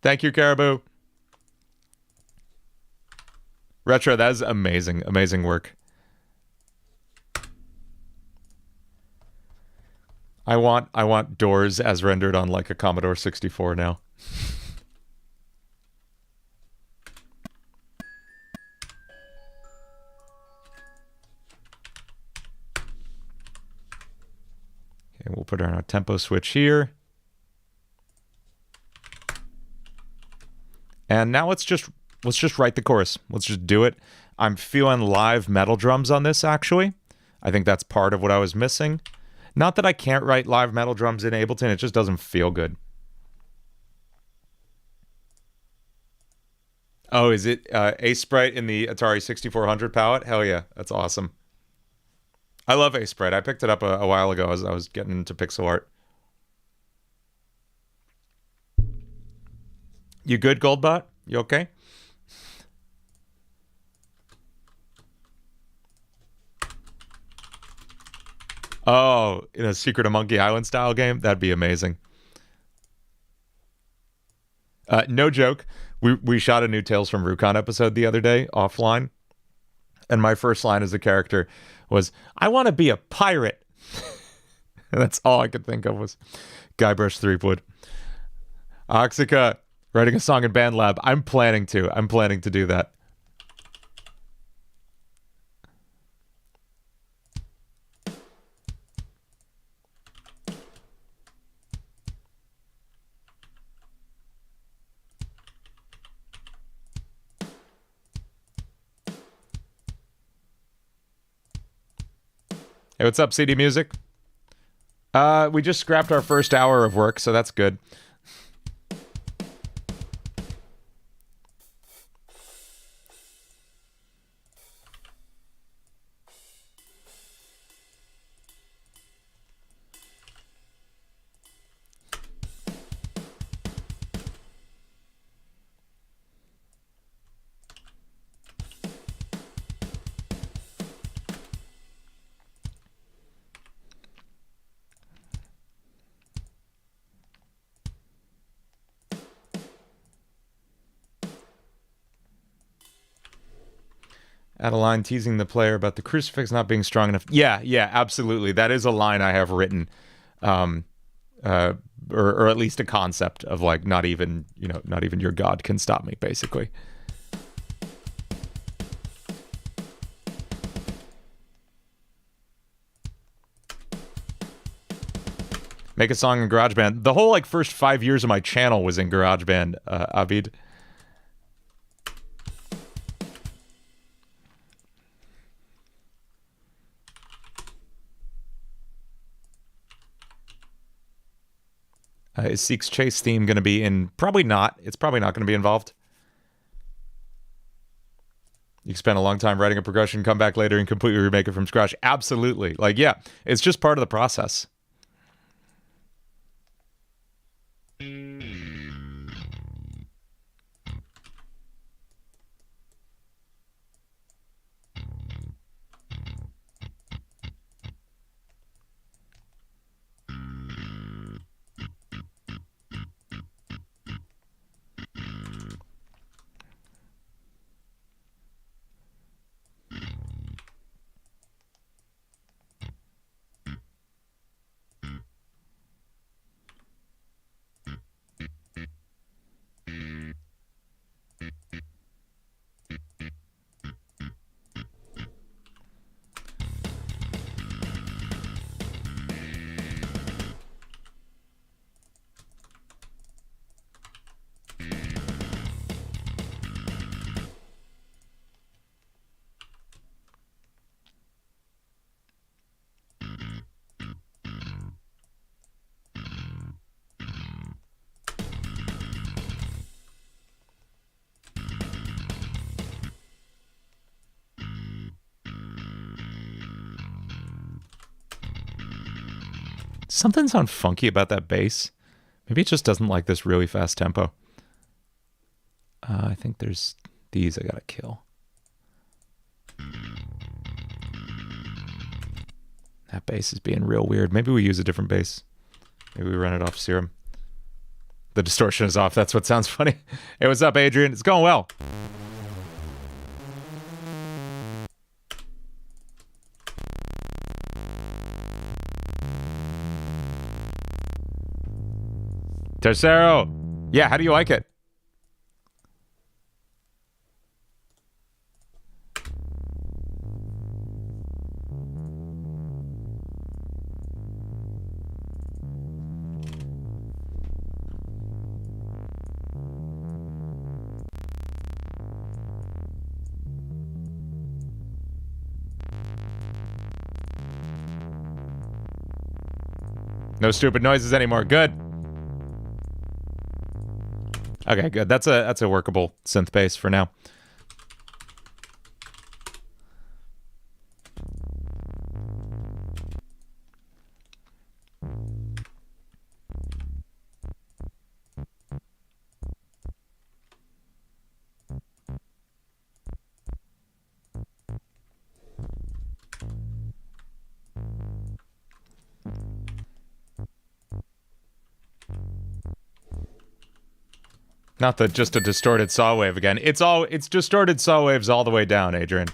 Thank you, Caribou. Retro, that is amazing. Amazing work. I want doors as rendered on like a Commodore 64 now. Okay, we'll put our tempo switch here. And now let's just write the chorus. Let's just do it. I'm feeling live metal drums on this, actually. I think that's part of what I was missing. Not that I can't write live metal drums in Ableton, it just doesn't feel good. Oh, is it Ace Sprite in the Atari 6400 palette? Hell yeah, that's awesome. I love Ace Sprite. I picked it up a while ago as I was getting into pixel art. You good, Goldbot? You okay? Oh, in a Secret of Monkey Island style game? That'd be amazing. No joke. We shot a new Tales from Rukon episode the other day, offline. And my first line as a character was, I want to be a pirate. And that's all I could think of was Guybrush Threepwood. Oxica, writing a song in BandLab. I'm planning to do that. Hey, what's up, CD Music? We just scrapped our first hour of work, so that's good. Add a line teasing the player about the crucifix not being strong enough. Yeah, absolutely. That is a line I have written, or at least a concept of like not even your God can stop me, basically. Make a song in GarageBand. The whole like first 5 years of my channel was in GarageBand, Abid. Is Seek's Chase theme going to be in? Probably not. It's probably not going to be involved. You spend a long time writing a progression, come back later and completely remake it from scratch. Absolutely. Like, yeah, it's just part of the process. Something sounds funky about that bass. Maybe it just doesn't like this really fast tempo. I think there's these I gotta kill. That bass is being real weird. Maybe we use a different bass. Maybe we run it off Serum. The distortion is off. That's what sounds funny. Hey, what's up, Adrian? It's going well. Tercero. Yeah, how do you like it? No stupid noises anymore. Good. Okay, good. That's a workable synth bass for now. Not just a distorted saw wave again. It's distorted saw waves all the way down, Adrian.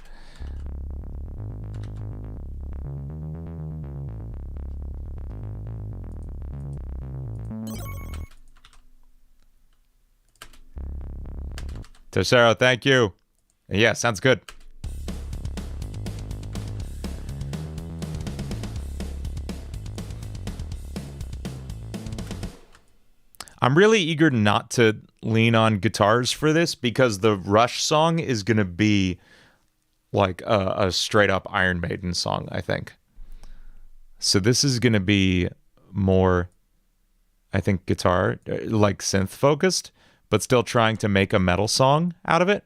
Tercero, thank you. Yeah, sounds good. I'm really eager not to lean on guitars for this because the Rush song is going to be like a straight up Iron Maiden song, I think. So this is going to be more, I think, guitar, like synth focused, but still trying to make a metal song out of it.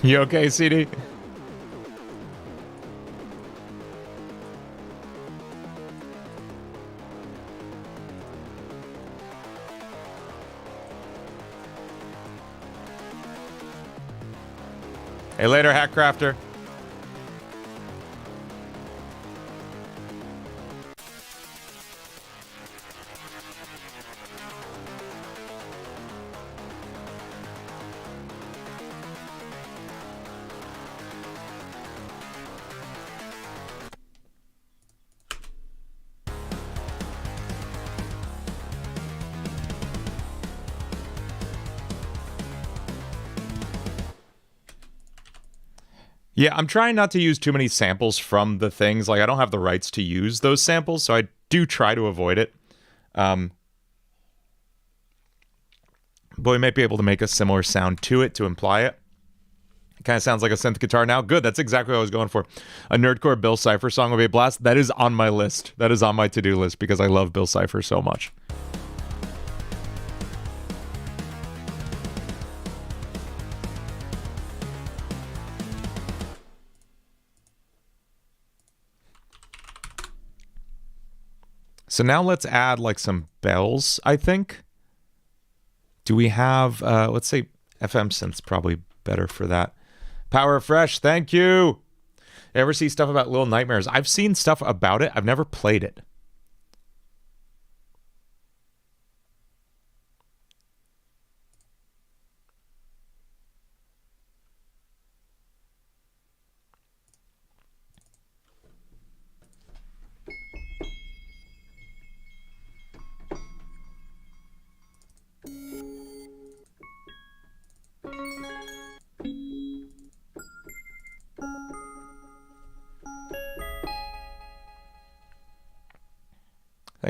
You okay, CD? Hey, later, Hackcrafter. Yeah, I'm trying not to use too many samples from the things. Like, I don't have the rights to use those samples, so I do try to avoid it. But we might be able to make a similar sound to it to imply it. It kind of sounds like a synth guitar now. Good, that's exactly what I was going for. A Nerdcore Bill Cipher song would be a blast. That is on my list. That is on my to-do list because I love Bill Cipher so much. So now let's add like some bells, I think. Do we have, let's say FM synth's probably better for that. Power Fresh, thank you. Ever see stuff about Little Nightmares? I've seen stuff about it. I've never played it.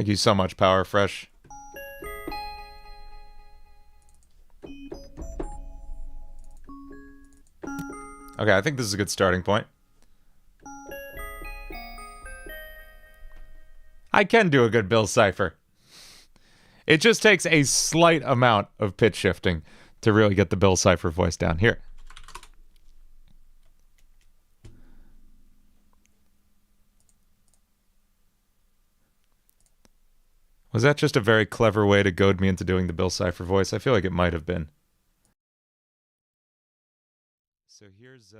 Thank you so much, Power Fresh. Okay, I think this is a good starting point. I can do a good Bill Cipher. It just takes a slight amount of pitch shifting to really get the Bill Cipher voice down. Here. Was that just a very clever way to goad me into doing the Bill Cipher voice? I feel like it might have been. So here's here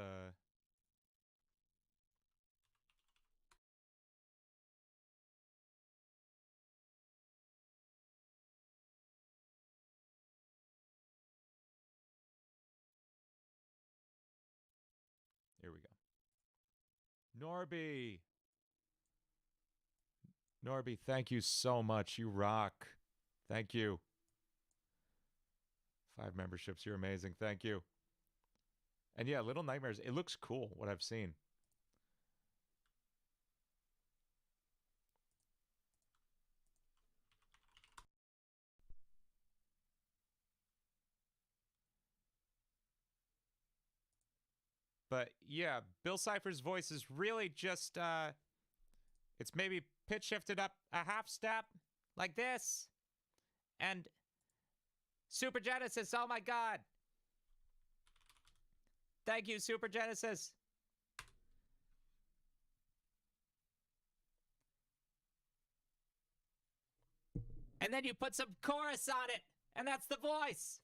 we go. Norby. Norby, thank you so much. You rock. Thank you. 5 memberships. You're amazing. Thank you. And yeah, Little Nightmares. It looks cool, what I've seen. But yeah, Bill Cipher's voice is really just, it's maybe pitch shifted up a half step, like this. And Super Genesis, oh my god. Thank you, Super Genesis. And then you put some chorus on it, and that's the voice.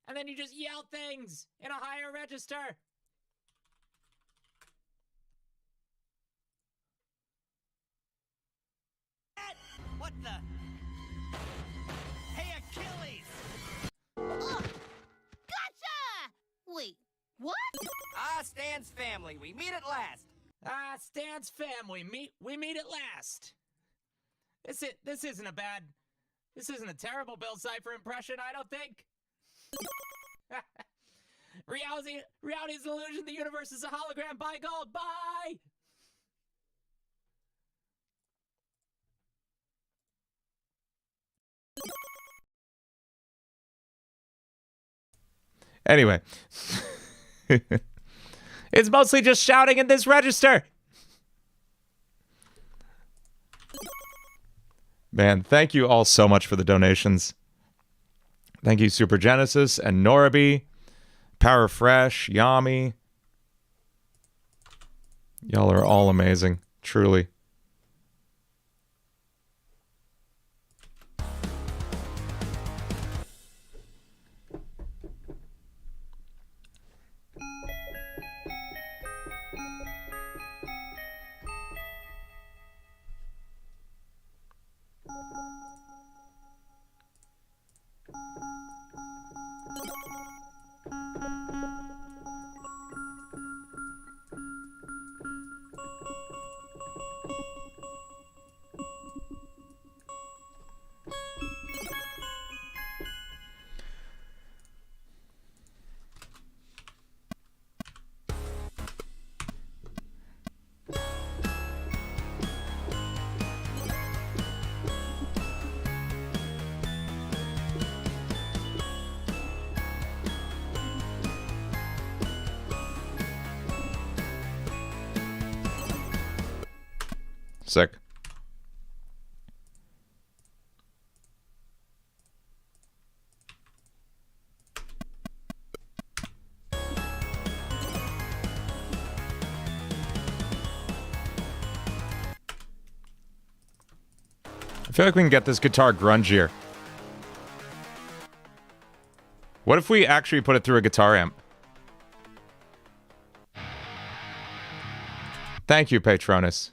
And then you just yell things in a higher register. What the? Hey, Achilles! Oh, gotcha! Wait, what? Ah, Stan's family. We meet at last. Ah, Stan's family. We meet at last. This isn't a terrible Bill Cipher impression, I don't think. Reality is an illusion. The universe is a hologram. Bye, gold. Bye. Anyway. It's mostly just shouting in this register. Man, thank you all so much for the donations. Thank you, Super Genesis and Noraby, Power Fresh, Yami. Y'all are all amazing, truly. Sick. I feel like we can get this guitar grungier. What if we actually put it through a guitar amp? Thank you, Patronus.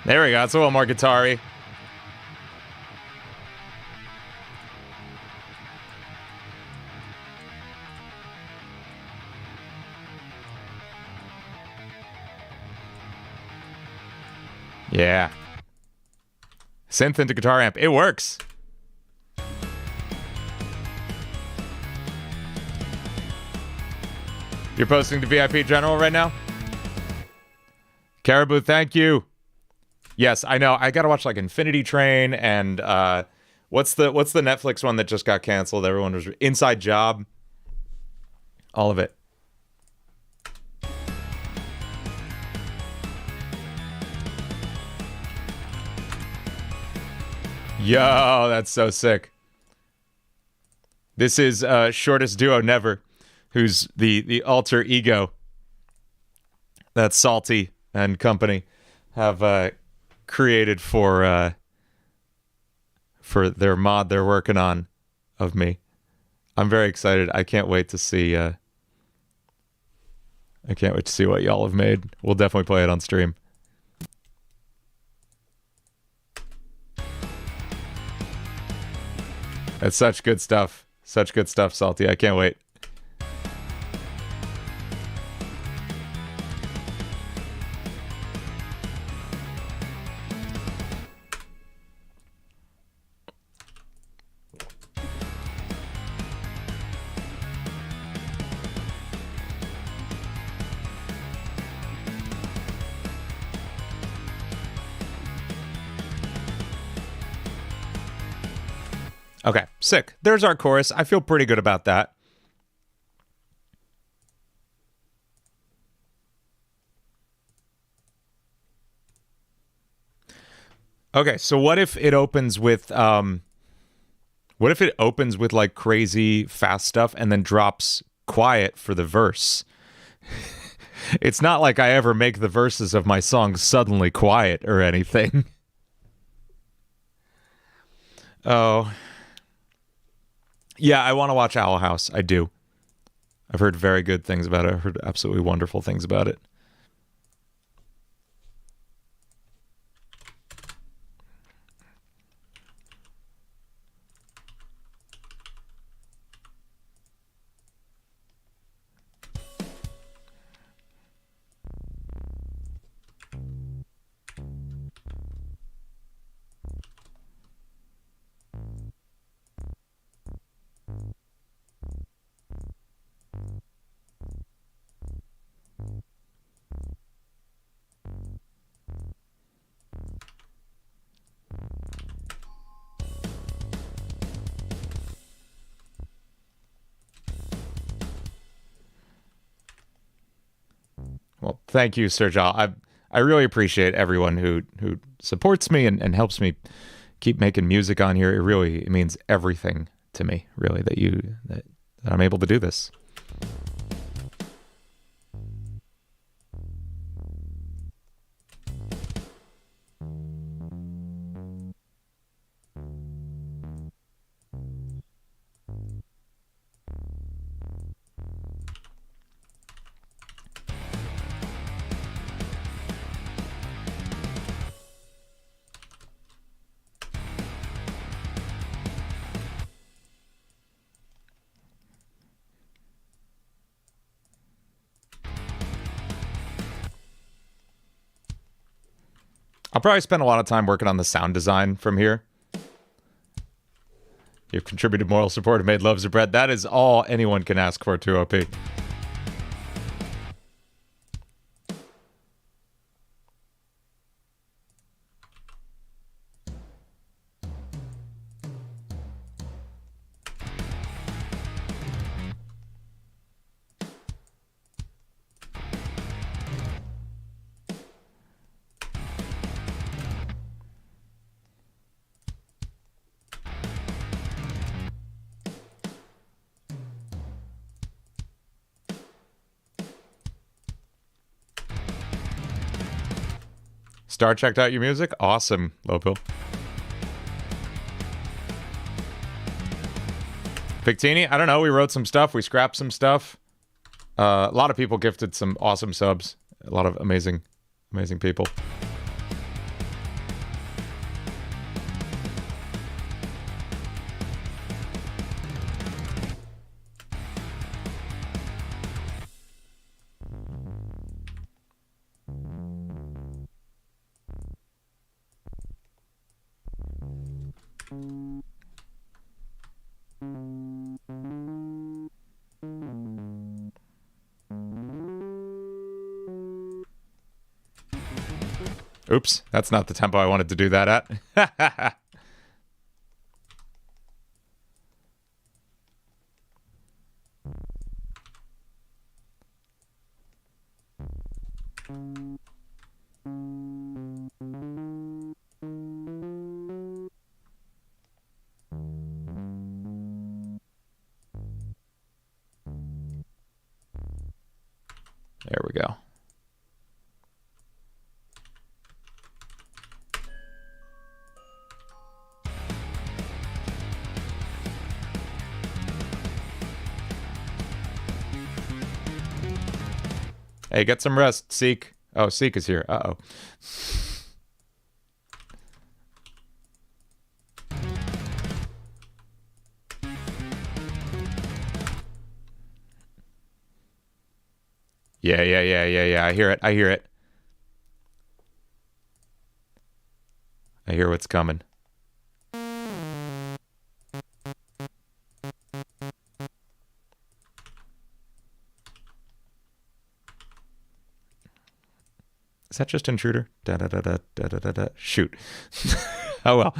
There we go. It's a little more guitar-y. Yeah. Synth into guitar amp. It works. You're posting to VIP General right now? Caribou, thank you. Yes, I know. I gotta watch like Infinity Train and what's the Netflix one that just got canceled? Everyone was Inside Job. All of it. Yo, that's so sick. This is Shortest Duo Never, who's the alter ego that Salty and company have created for their mod they're working on of me. I'm very excited. I can't wait to see what y'all have made. We'll definitely play it on stream. It's such good stuff. Such good stuff, Salty. I can't wait. Okay, sick. There's our chorus. I feel pretty good about that. Okay, so what if it opens with like crazy fast stuff and then drops quiet for the verse? It's not like I ever make the verses of my songs suddenly quiet or anything. Oh. Yeah, I want to watch Owl House. I do. I've heard very good things about it. I've heard absolutely wonderful things about it. Well, thank you, Sergio. I really appreciate everyone who supports me and helps me keep making music on here. It means everything to me, really, that I'm able to do this. I'll probably spend a lot of time working on the sound design from here. You've contributed moral support and made loaves of bread. That is all anyone can ask for, 2OP. Star checked out your music? Awesome, Lopil. Victini, I don't know. We wrote some stuff. We scrapped some stuff. A lot of people gifted some awesome subs. A lot of amazing people. Oops, that's not the tempo I wanted to do that at. There we go. Hey, get some rest, Seek. Oh, Seek is here. Uh-oh. Yeah. I hear it. I hear what's coming. Is that just Intruder? Da-da-da-da-da-da-da. Shoot. Oh, well.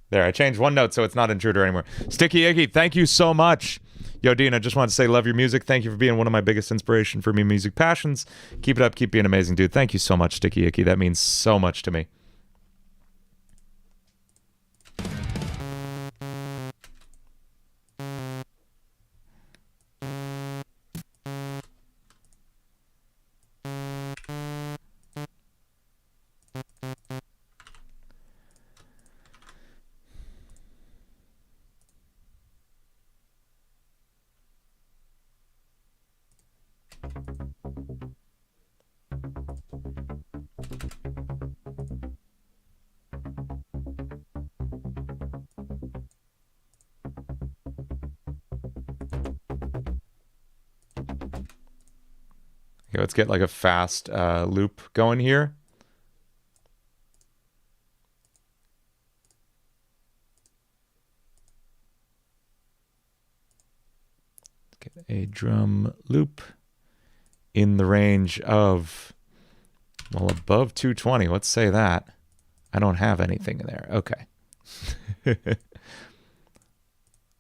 There, I changed one note so it's not Intruder anymore. Sticky Iggy, thank you so much. Yo, Dean, I just want to say love your music. Thank you for being one of my biggest inspiration for me music passions. Keep it up. Keep being amazing, dude. Thank you so much, Sticky Icky. That means so much to me. Okay, let's get like a fast loop going here. Get a drum loop in the range of, well, above 220. Let's say that. I don't have anything in there. Okay.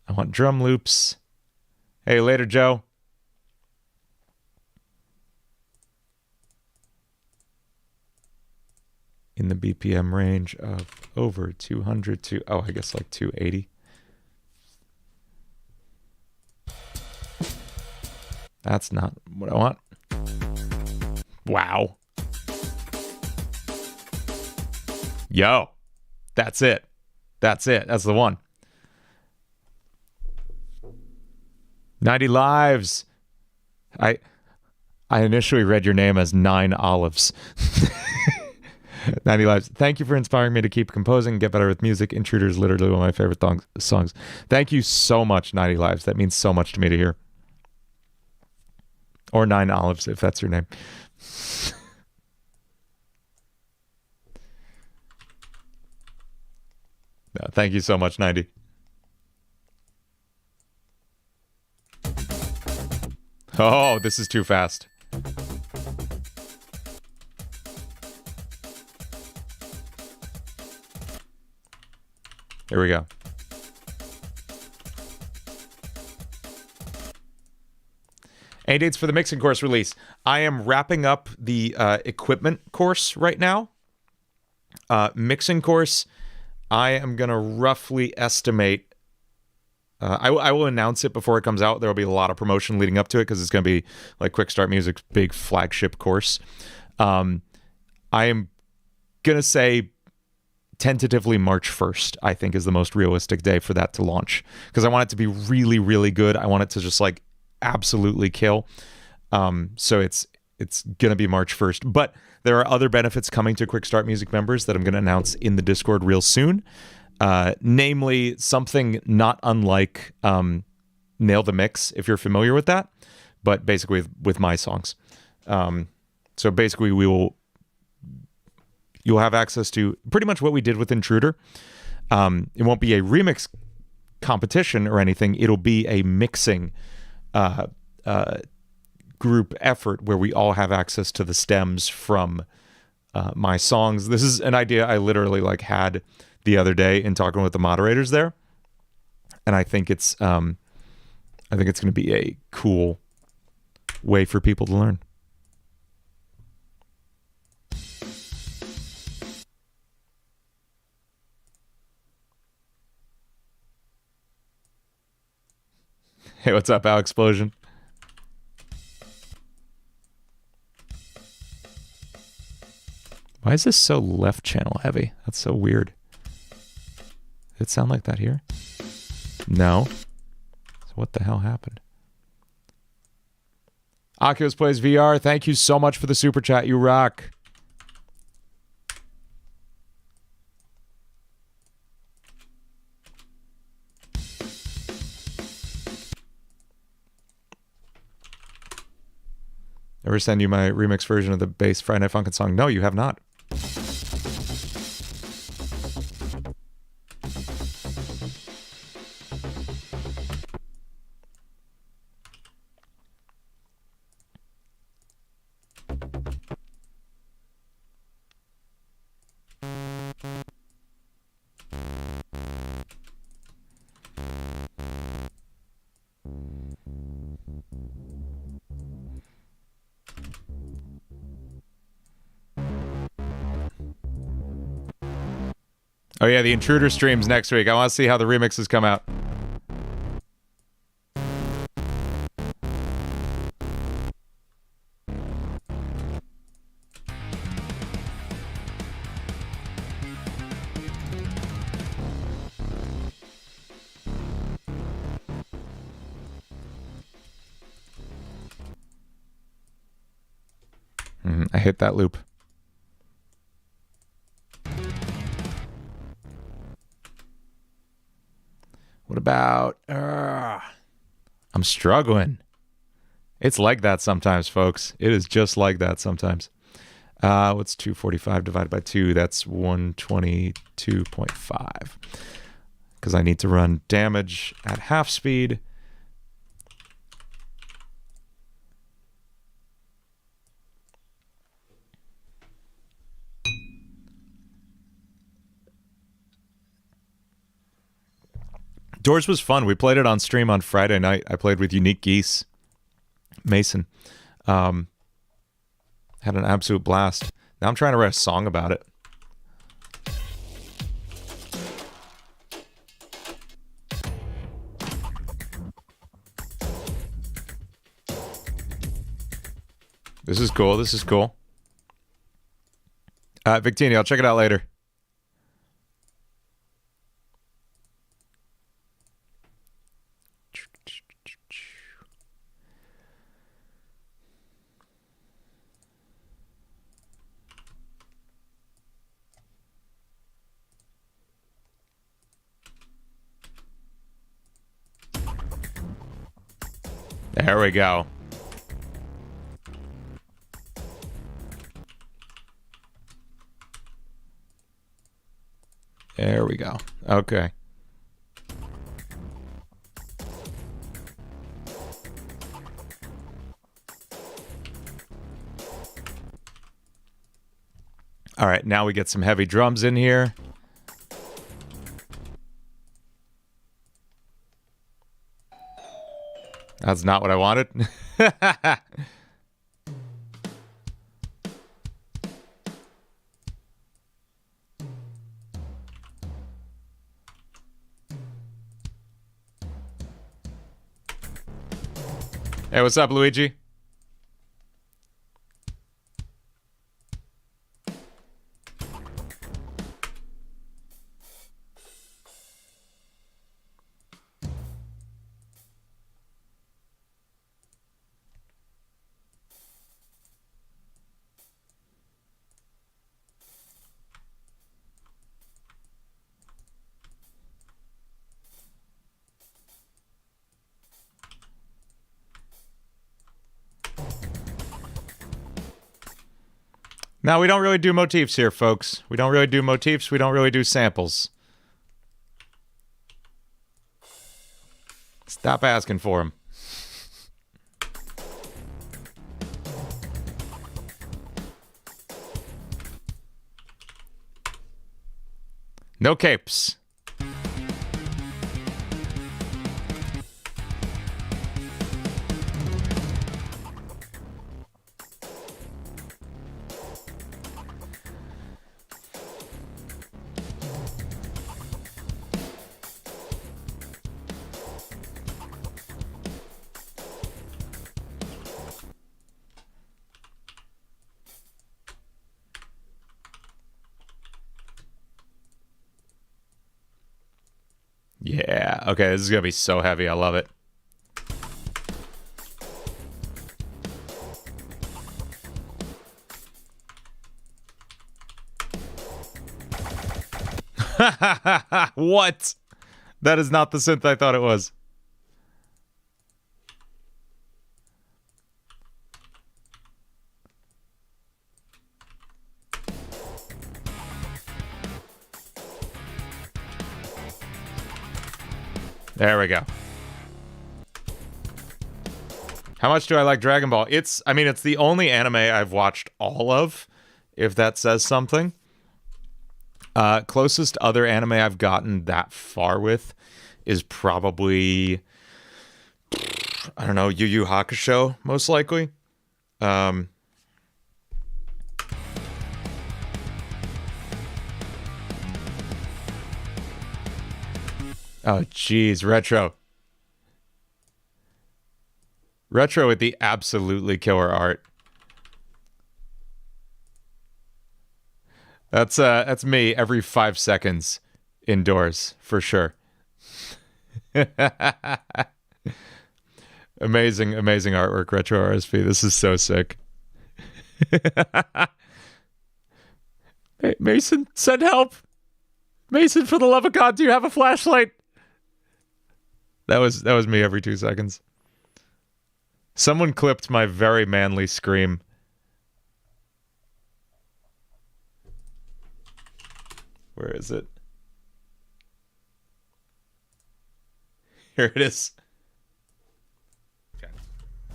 I want drum loops. Hey, later, Joe. In the BPM range of over 200 to, oh, I guess like 280. That's not what I want. Wow. Yo, that's it. That's it. That's the one. 90 lives. I initially read your name as 9 olives. 90 lives. Thank you for inspiring me to keep composing and get better with music. Intruder is literally one of my favorite songs. Thank you so much, 90 lives. That means so much to me to hear. Or 9 olives, if that's your name. No, thank you so much, 90. Oh, this is too fast. Here we go. Any dates for the mixing course release? I am wrapping up the equipment course right now. Mixing course, I am going to roughly estimate. I will announce it before it comes out. There will be a lot of promotion leading up to it because it's going to be like Quick Start Music's big flagship course. I am going to say tentatively March 1st, I think, is the most realistic day for that to launch. Because I want it to be really, really good. I want it to just like absolutely kill. So it's going to be March 1st. But there are other benefits coming to Quick Start Music members that I'm going to announce in the Discord real soon. Namely, something not unlike Nail the Mix, if you're familiar with that, but basically with my songs. So basically, you'll have access to pretty much what we did with Intruder. It won't be a remix competition or anything. It'll be a mixing group effort where we all have access to the stems from my songs. This is an idea I literally like had the other day in talking with the moderators there, and I think it's going to be a cool way for people to learn. Hey, what's up, Alex Explosion? Why is this so left channel heavy? That's so weird. Did it sound like that here? No. So what the hell happened? Oculus Plays VR, thank you so much for the super chat. You rock. Ever send you my remix version of the bass Friday Night Funkin' song? No, you have not. Oh yeah, the Intruder streams next week. I want to see how the remixes come out. I hit that loop. What about... I'm struggling. It's like that sometimes, folks. It is just like that sometimes. What's 245 divided by 2? That's 122.5. Because I need to run damage at half speed. Doors was fun. We played it on stream on Friday night. I played with Unique Geese, Mason. Had an absolute blast. Now I'm trying to write a song about it. This is cool. This is cool. Victini, I'll check it out later. There we go. There we go. Okay. All right, now we get some heavy drums in here. That's not what I wanted. Hey, what's up, Luigi? Now, we don't really do motifs here, folks. We don't really do motifs. We don't really do samples. Stop asking for them. No capes. Yeah, okay, this is gonna be so heavy. I love it. What? That is not the synth I thought it was. There we go. How much do I like Dragon Ball? I mean, it's the only anime I've watched all of, if that says something. Closest other anime I've gotten that far with is probably, I don't know, Yu Yu Hakusho, most likely. Oh, jeez, Retro. Retro with the absolutely killer art. That's me every 5 seconds indoors, for sure. Amazing, amazing artwork, Retro RSP. This is so sick. Hey, Mason, send help. Mason, for the love of God, do you have a flashlight? That was me every 2 seconds. Someone clipped my very manly scream. Where is it? Here it is. Okay.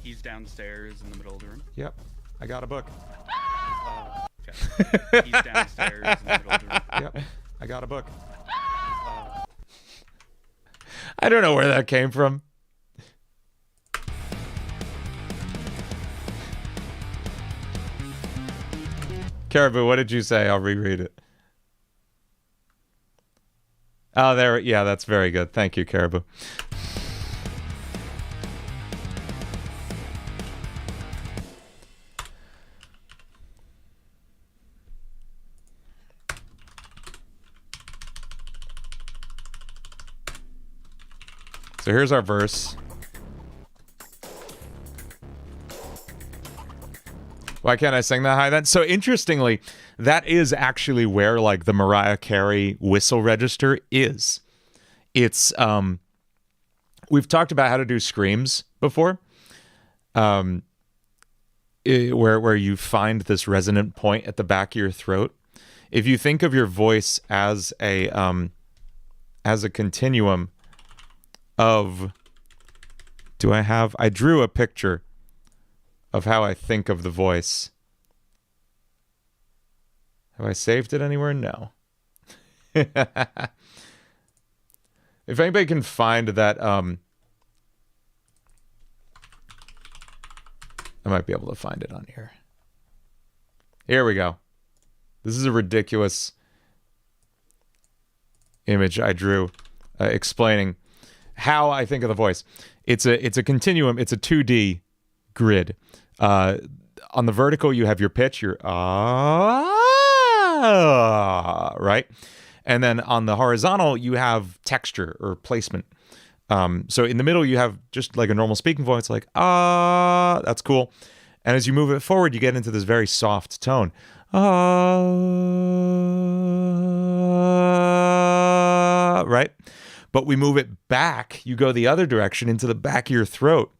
He's downstairs in the middle of the room. Yep. I got a book. Okay. He's downstairs in the middle of the room. Yep. I got a book. I don't know where that came from. Caribou, what did you say? I'll reread it. Oh, there. Yeah, that's very good. Thank you, Caribou. So here's our verse. Why can't I sing that high then? So interestingly, that is actually where like the Mariah Carey whistle register is. It's we've talked about how to do screams before. Where you find this resonant point at the back of your throat. If you think of your voice as a continuum of, I drew a picture of how I think of the voice. Have I saved it anywhere? No. If anybody can find that, I might be able to find it on here. Here we go. This is a ridiculous image I drew explaining how I think of the voice. It's a continuum. It's a 2D grid. On the vertical, you have your pitch, your right? And then on the horizontal, you have texture or placement. So in the middle, you have just like a normal speaking voice, like that's cool. And as you move it forward, you get into this very soft tone. Right? But we move it back. You go the other direction into the back of your throat.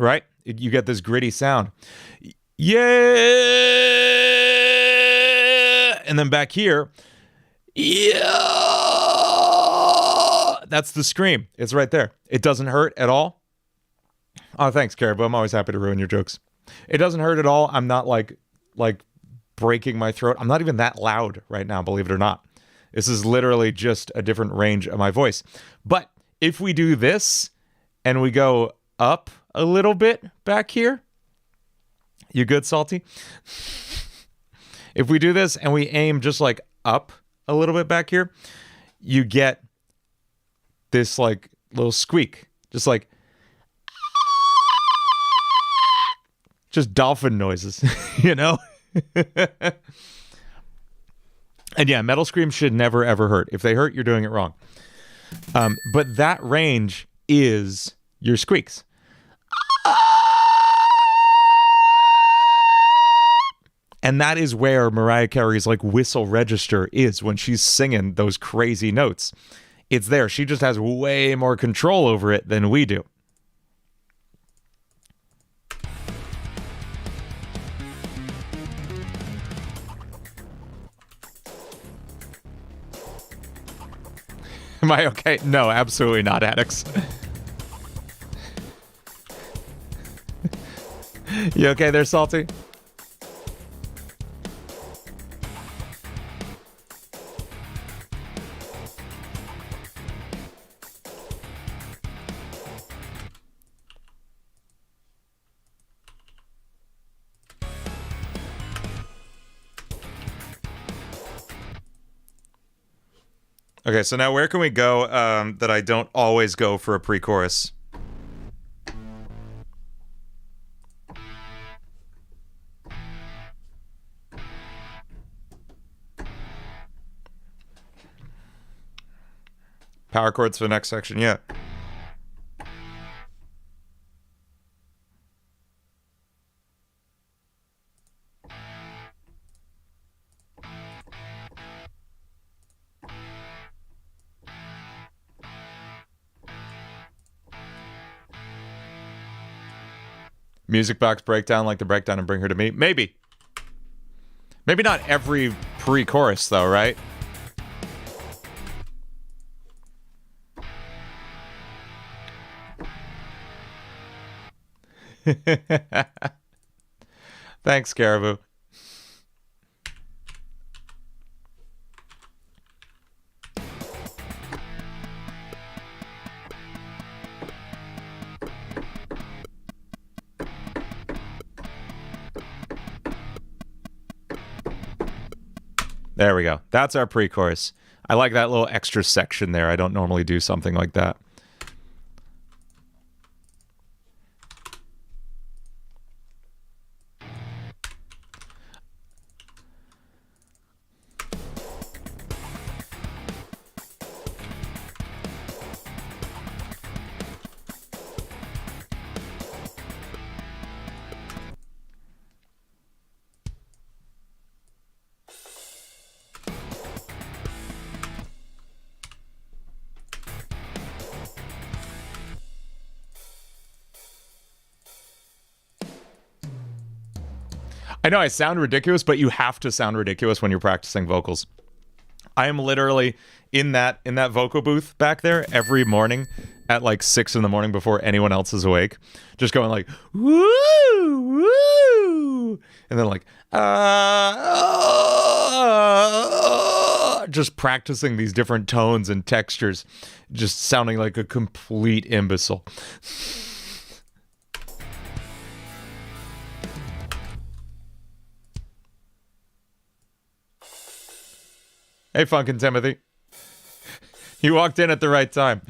right? You get this gritty sound. Yeah. And then back here, yeah. That's the scream. It's right there. It doesn't hurt at all. Oh, thanks, Caribou. I'm always happy to ruin your jokes. It doesn't hurt at all. I'm not like breaking my throat. I'm not even that loud right now, believe it or not. This is literally just a different range of my voice. But if we do this and we go up a little bit back here, you good, Salty? If we do this and we aim just like up a little bit back here, you get this like little squeak, just like just dolphin noises, you know? And yeah, metal screams should never ever hurt. If they hurt, you're doing it wrong. But that range is your squeaks. And that is where Mariah Carey's like whistle register is when she's singing those crazy notes. It's there. She just has way more control over it than we do. Am I okay? No, absolutely not, Addicts. You okay there, Salty? Okay, so now where can we go that I don't always go for a pre-chorus? Power chords for the next section, yeah. Music box breakdown like the breakdown and Bring Her to Me? Maybe. Maybe not every pre-chorus though, right? Thanks, Caribou. There we go. That's our pre-chorus. I like that little extra section there. I don't normally do something like that. I know I sound ridiculous, but you have to sound ridiculous when you're practicing vocals. I am literally in that vocal booth back there every morning at like 6 in the morning before anyone else is awake, just going like woo woo, and then like just practicing these different tones and textures, just sounding like a complete imbecile. Hey, Funkin' Timothy. You walked in at the right time.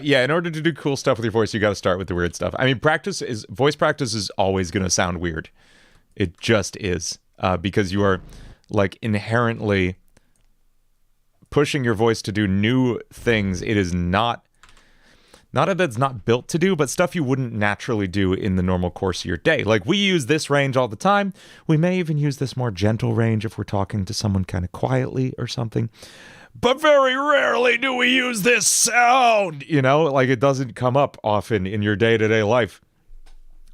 Yeah, in order to do cool stuff with your voice, you got to start with the weird stuff. I mean, voice practice is always going to sound weird. It just is, because you are like inherently pushing your voice to do new things it is not that it's not built to do, but stuff you wouldn't naturally do in the normal course of your day. Like, we use this range all the time. We may even use this more gentle range if we're talking to someone kind of quietly or something. But very rarely do we use this sound, you know? Like, it doesn't come up often in your day-to-day life.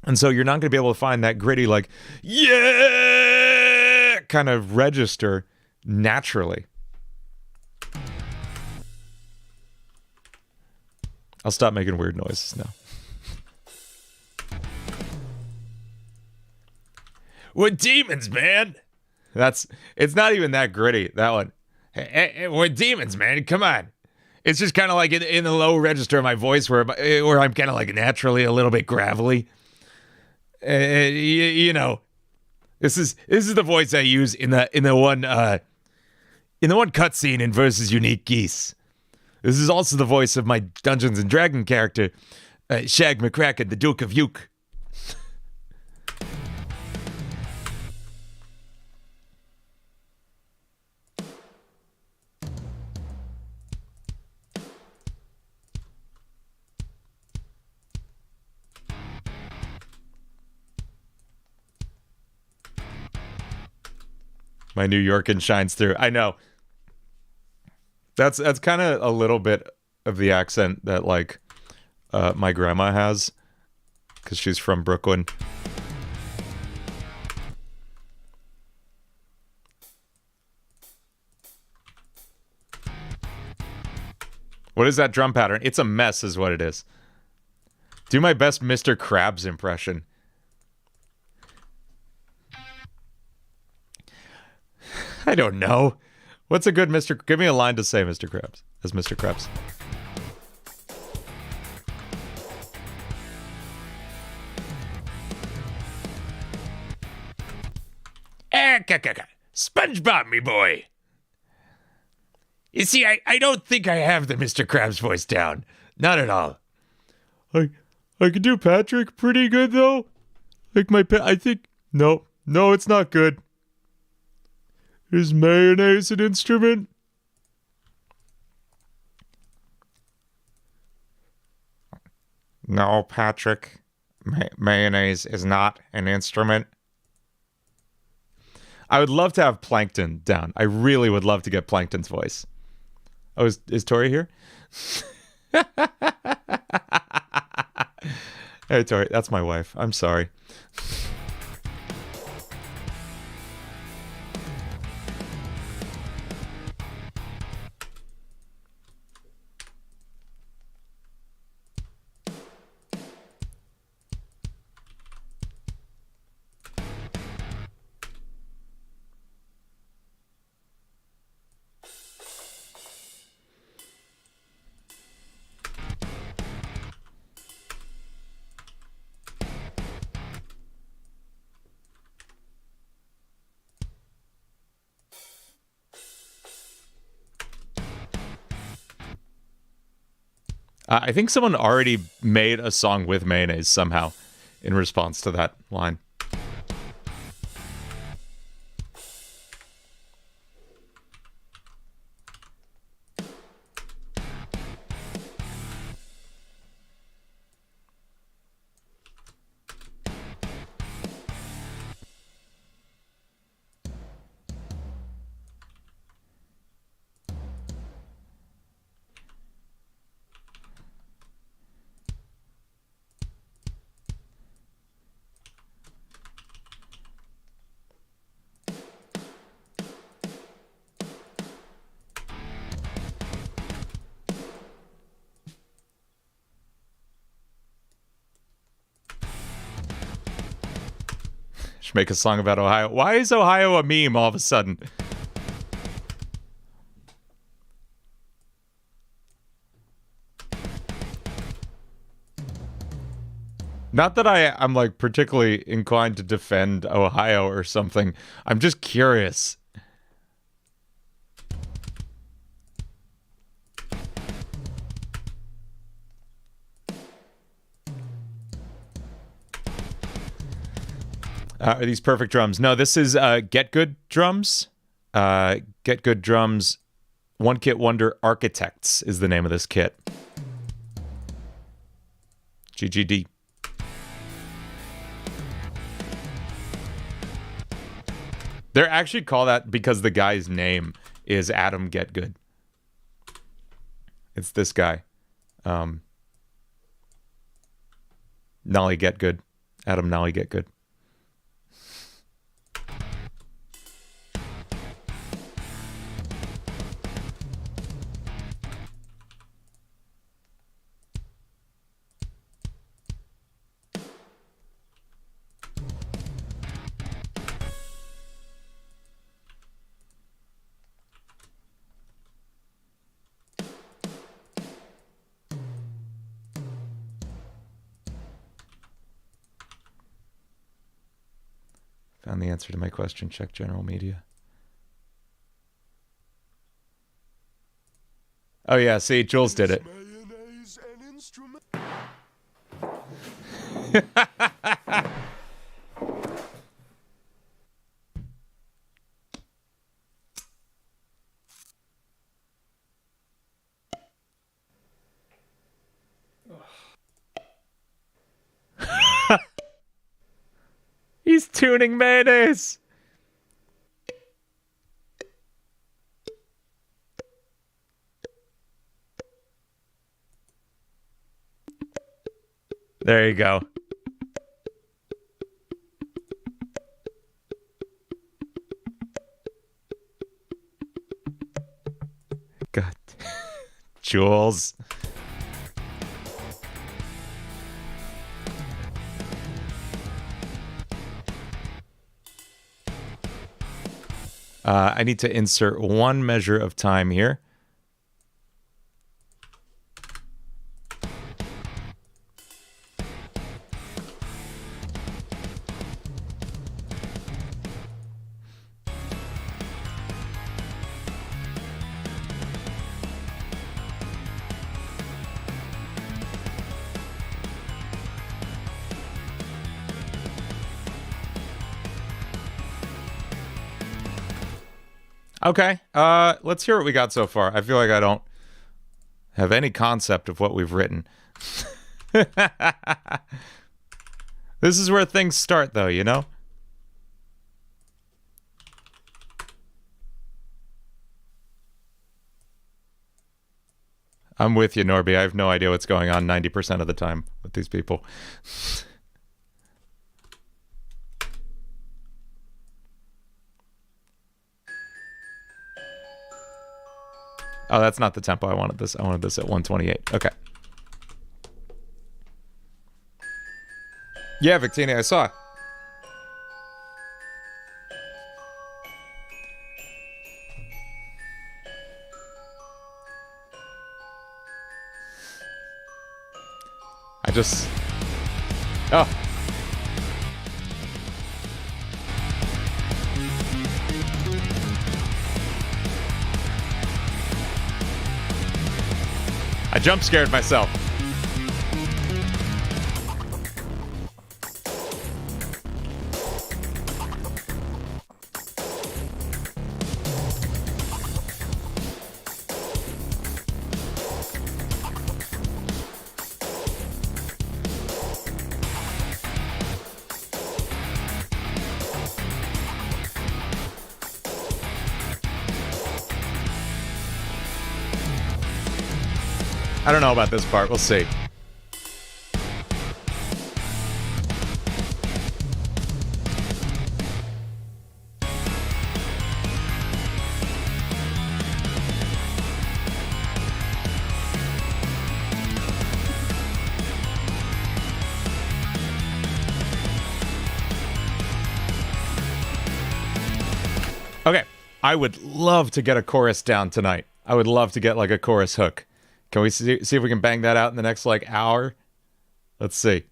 And so you're not going to be able to find that gritty, like, yeah, kind of register naturally. I'll stop making weird noises now. We're demons, man. It's not even that gritty, that one. Hey, we're demons, man. Come on. It's just kind of like in the low register of my voice where I'm kind of like naturally a little bit gravelly. You know, this is the voice I use in the one cutscene in Versus Unique Geese. This is also the voice of my Dungeons and Dragon character, Shag McCracken, the Duke of Uke. My New Yorkan shines through. I know. That's kind of a little bit of the accent that, like, my grandma has, because she's from Brooklyn. What is that drum pattern? It's a mess is what it is. Do my best Mr. Krabs impression. I don't know. What's a good Mr. Give me a line to say Mr. Krabs as Mr. Krabs. SpongeBob, me boy. You see, I don't think I have the Mr. Krabs voice down. Not at all. I can do Patrick pretty good though. Like I think no, it's not good. Is mayonnaise an instrument? No, Patrick. Mayonnaise is not an instrument. I would love to have Plankton down. I really would love to get Plankton's voice. Oh, is Tori here? Hey, Tori, that's my wife. I'm sorry. I think someone already made a song with mayonnaise somehow in response to that line. Make a song about Ohio. Why is Ohio a meme all of a sudden? Not that I'm like particularly inclined to defend Ohio or something. I'm just curious. Are these perfect drums? No, this is Get Good drums. Get Good drums One Kit Wonder Architects is the name of this kit. GGD. They're actually call that because the guy's name is Adam Getgood. It's this guy. Nolly Getgood. Adam Nolly Getgood. Found the answer to my question. Check general media. Oh yeah, see, Jules did it. He's tuning mayonnaise. There you go. God. Jules. I need to insert one measure of time here. Okay, let's hear what we got so far. I feel like I don't have any concept of what we've written. This is where things start, though, you know? I'm with you, Norby. I have no idea what's going on 90% of the time with these people. Oh, that's not the tempo I wanted this. I wanted this at 128. Okay. Yeah, Victini, I saw it. I just... Oh. I jump scared myself. I don't know about this part. We'll see. Okay, I would love to get a chorus down tonight. I would love to get like a chorus hook. Can we see if we can bang that out in the next like hour? Let's see.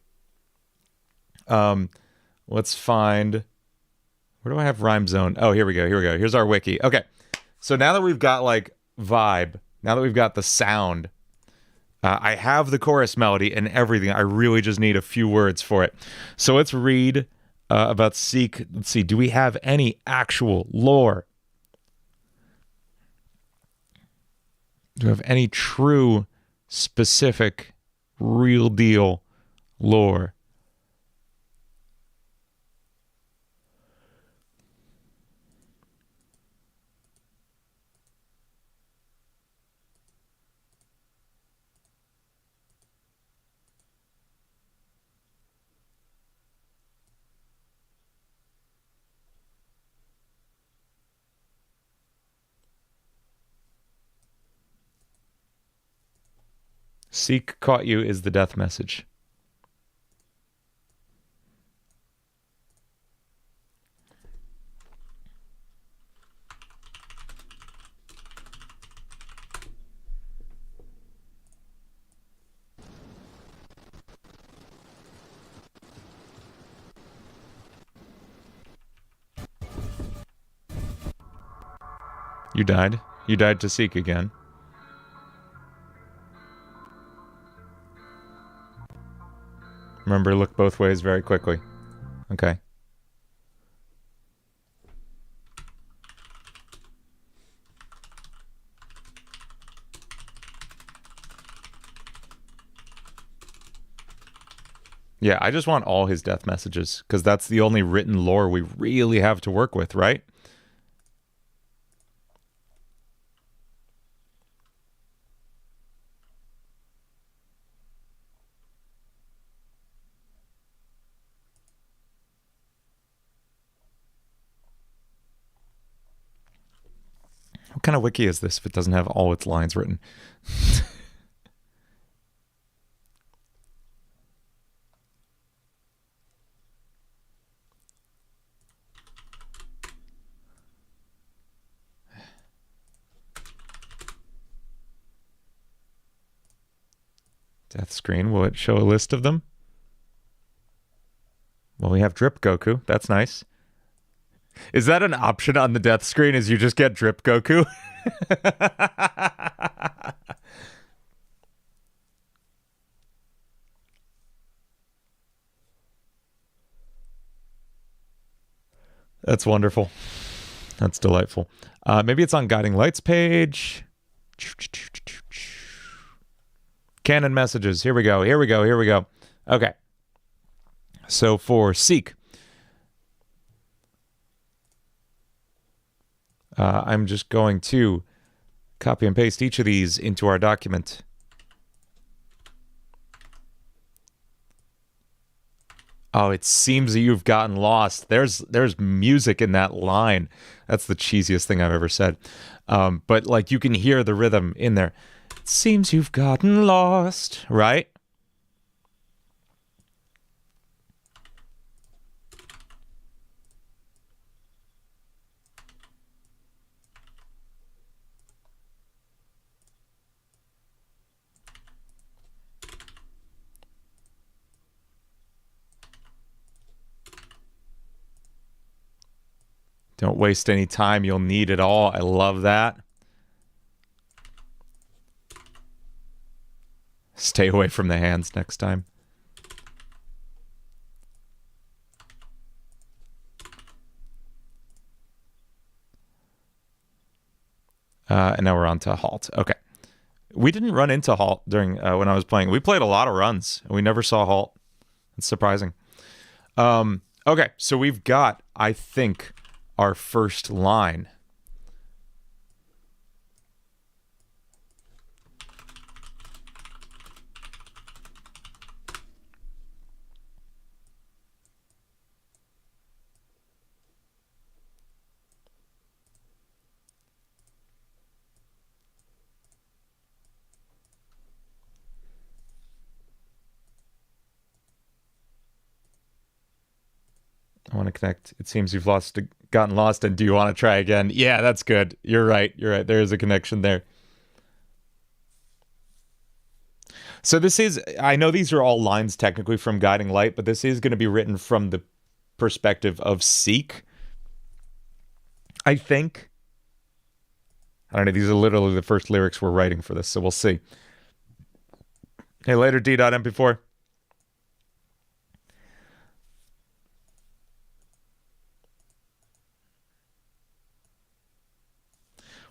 Let's find, where do I have rhyme zone? Oh, here we go. Here we go. Here's our wiki. Okay. So now that we've got like vibe, now that we've got the sound, I have the chorus melody and everything. I really just need a few words for it. So let's read about Seek. Let's see. Do we have any actual lore? Do you have any true, specific, real deal lore? Seek caught you is the death message. You died. You died to seek again. Remember, look both ways very quickly. Okay. Yeah, I just want all his death messages, because that's the only written lore we really have to work with, right? What kind of wiki is this if it doesn't have all its lines written? Death screen, will it show a list of them? Well, we have Drip Goku. That's nice. Is that an option on the death screen? Is you just get Drip Goku? That's wonderful. That's delightful. Maybe it's on Guiding Lights page. Canon messages. Here we go. Here we go. Here we go. Okay. So for Seek, I'm just going to copy and paste each of these into our document. Oh, it seems that you've gotten lost. There's music in that line. That's the cheesiest thing I've ever said. But like you can hear the rhythm in there. It seems you've gotten lost, right? Don't waste any time. You'll need it all. I love that. Stay away from the hands next time. And now we're on to Halt. Okay. We didn't run into Halt during when I was playing. We played a lot of runs, and we never saw Halt. It's surprising. Okay, so we've got, I think, our first line. I want to connect. It seems you've gotten lost, and do you want to try again? Yeah, that's good. You're right. You're right. There is a connection there. So this is, I know these are all lines technically from Guiding Light, but this is going to be written from the perspective of Seek, I think. I don't know. These are literally the first lyrics we're writing for this, so we'll see. Hey, later, D.MP4.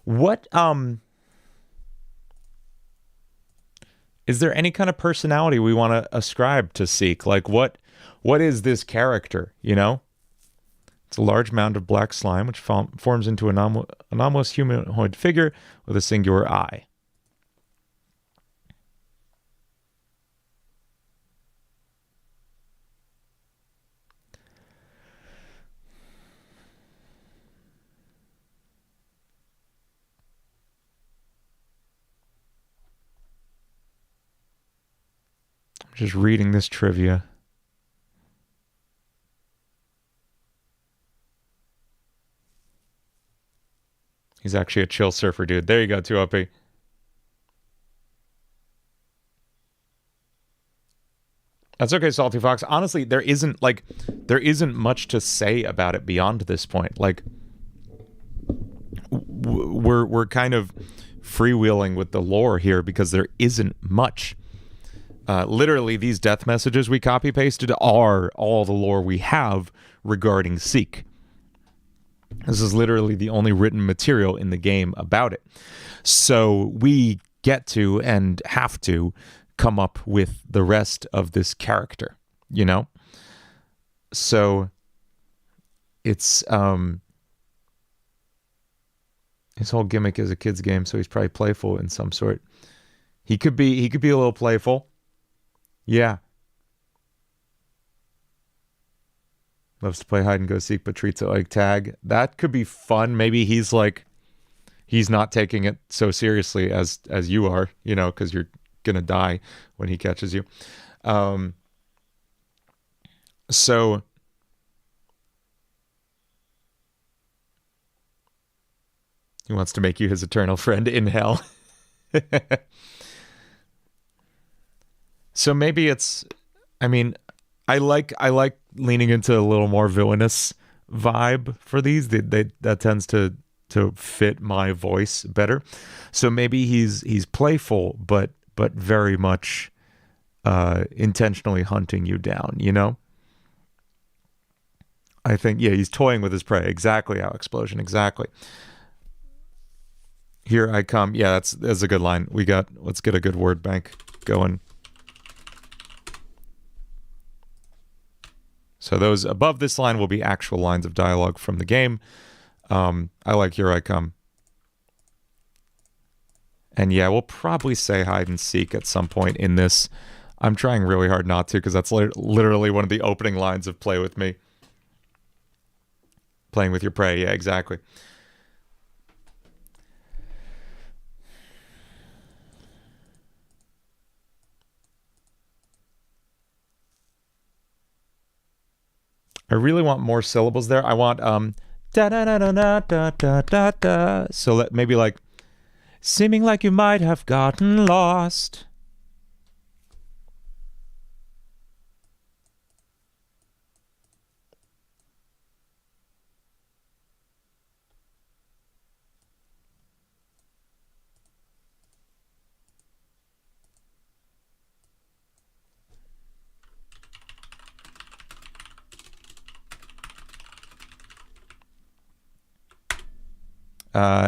What Is there any kind of personality we want to ascribe to Seek? Like, what is this character, you know? It's a large mound of black slime which forms into an anomalous humanoid figure with a singular eye. I'm just reading this trivia. He's actually a chill surfer dude. There you go, 2OP. That's okay, Salty Fox. Honestly, there isn't much to say about it beyond this point. Like, we're kind of freewheeling with the lore here because there isn't much. Literally, these death messages we copy pasted are all the lore we have regarding Seek. This is literally the only written material in the game about it. So we get to and have to come up with the rest of this character, you know? So it's his whole gimmick is a kid's game, so he's probably playful in some sort. He could be a little playful. Yeah. Loves to play hide and go seek, but treats it like tag. That could be fun. Maybe he's not taking it so seriously as you are, you know, because you're gonna die when he catches you. So he wants to make you his eternal friend in hell. So maybe it's, I mean, I like leaning into a little more villainous vibe for these. That tends to fit my voice better. So maybe he's playful, but very much intentionally hunting you down, you know? I think, yeah, he's toying with his prey. Exactly, how Explosion, exactly. Here I come. Yeah, that's a good line. Let's get a good word bank going. So those above this line will be actual lines of dialogue from the game. I like Here I Come. And yeah, we'll probably say hide and seek at some point in this. I'm trying really hard not to, because that's literally one of the opening lines of Play With Me. Playing with your prey, yeah, exactly. I really want more syllables there. I want da da da da da da da da da. So maybe like seeming like you might have gotten lost.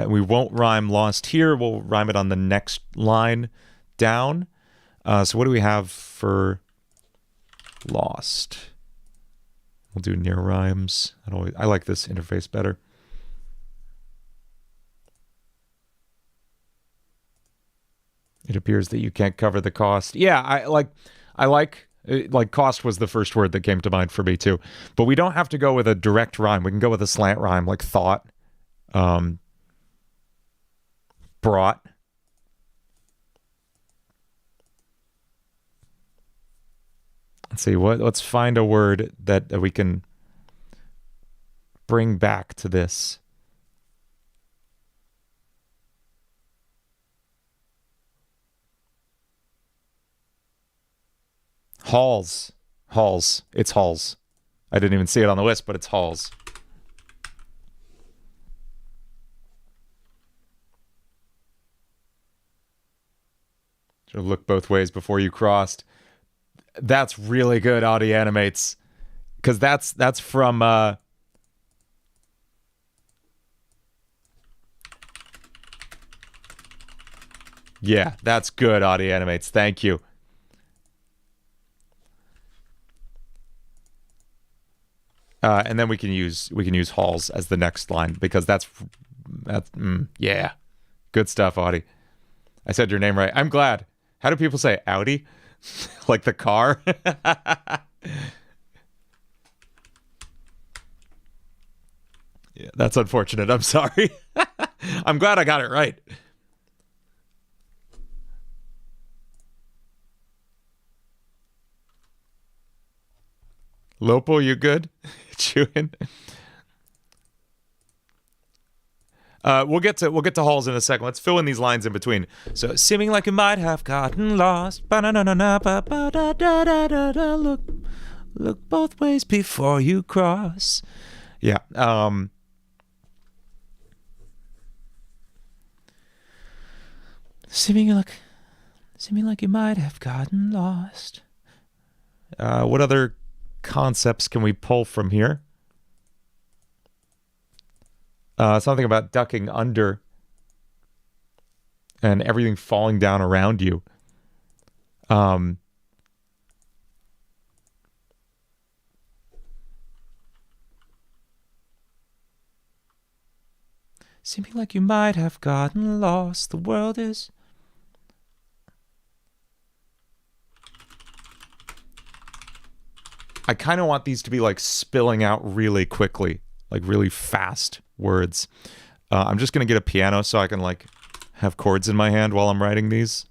We won't rhyme lost here. We'll rhyme it on the next line down. So what do we have for lost? We'll do near rhymes. I like this interface better. It appears that you can't cover the cost. Yeah, I like cost was the first word that came to mind for me too. But we don't have to go with a direct rhyme. We can go with a slant rhyme like thought. Brought. Let's see, let's find a word that we can bring back to this. Halls. Halls. It's halls. I didn't even see it on the list, but it's halls. Look both ways before you crossed. That's really good, Audi Animates, because that's from Yeah, that's good, Audio Animates. Thank you. And then we can use halls as the next line because that's yeah, good stuff, Audie. I said your name right. I'm glad. How do people say Audi? Like the car? Yeah, that's unfortunate. I'm sorry. I'm glad I got it right. Lopo, you good? Chewing. We'll get to halls in a second. Let's fill in these lines in between. So, seeming like you might have gotten lost. Look both ways before you cross. Yeah. Seeming like you might have gotten lost. What other concepts can we pull from here? Something about ducking under and everything falling down around you. Seeming like you might have gotten lost. The world is... I kind of want these to be like spilling out really quickly, like really fast words. I'm just going to get a piano so I can like have chords in my hand while I'm writing these.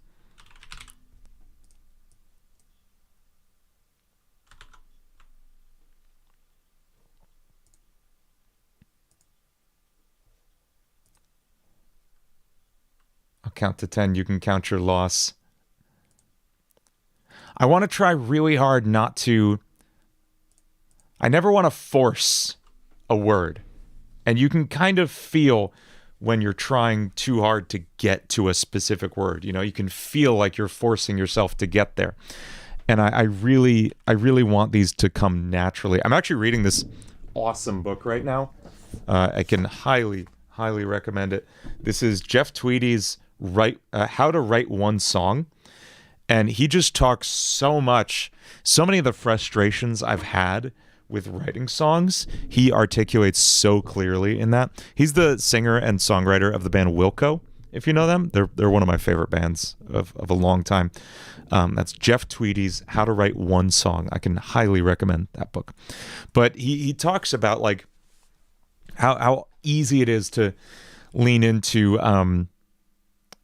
I'll count to 10. You can count your loss. I want to try really hard not to... I never want to force a word. And you can kind of feel when you're trying too hard to get to a specific word. You know, you can feel like you're forcing yourself to get there. And I really want these to come naturally. I'm actually reading this awesome book right now. I can highly recommend it. This is Jeff Tweedy's How to Write One Song. And he just talks so many of the frustrations I've had with writing songs, he articulates so clearly in that. He's the singer and songwriter of the band Wilco, if you know them. They're one of my favorite bands of a long time. That's Jeff Tweedy's How to Write One Song. I can highly recommend that book. But he talks about like how easy it is to lean into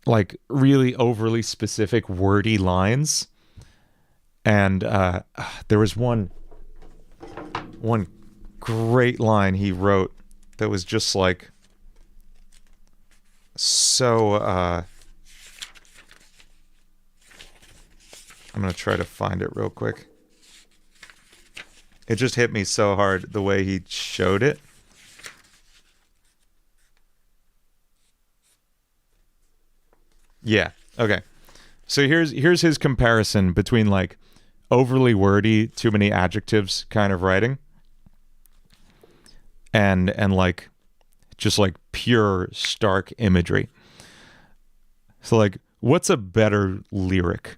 like really overly specific wordy lines. And there was one great line he wrote that was just like so I'm gonna try to find it real quick. It just hit me so hard the way he showed it. Yeah, okay. So here's his comparison between like overly wordy, too many adjectives kind of writing, and like just like pure stark imagery. So like, what's a better lyric?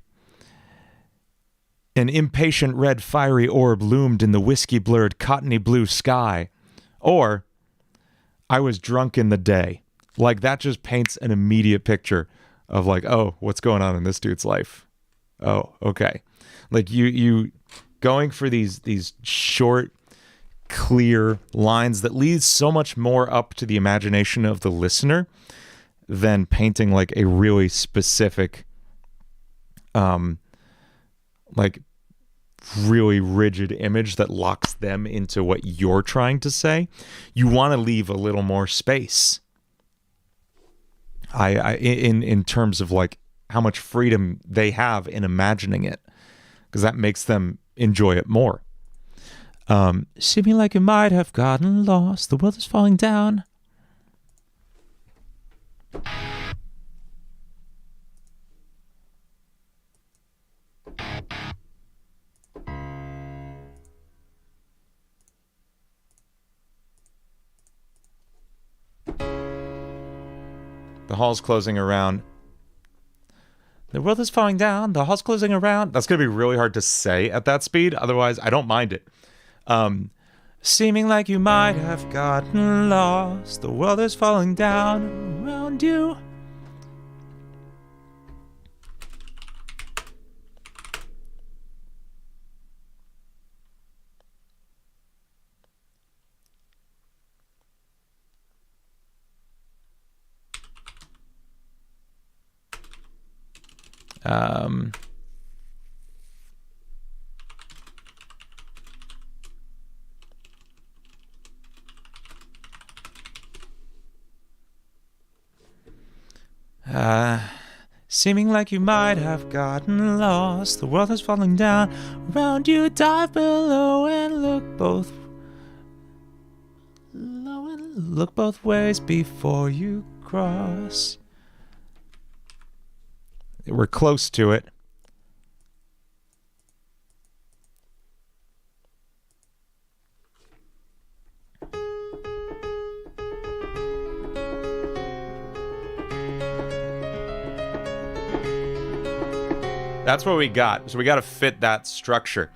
An impatient red fiery orb loomed in the whiskey blurred cottony blue sky. Or I was drunk in the day. Like that just paints an immediate picture of like, oh, what's going on in this dude's life? Oh, okay. Like you going for these short, clear lines that leads so much more up to the imagination of the listener than painting like a really specific, like really rigid image that locks them into what you're trying to say. You want to leave a little more space. In terms of like how much freedom they have in imagining it, because that makes them enjoy it more. Seeming like you might have gotten lost. The world is falling down. The hall's closing around. The world is falling down. The hall's closing around. That's going to be really hard to say at that speed. Otherwise, I don't mind it. Seeming like you might have gotten lost. The world is falling down around you. Seeming like you might have gotten lost. The world is falling down around you. Dive below and look both ways before you cross. We're close to it. That's what we got. So we got to fit that structure.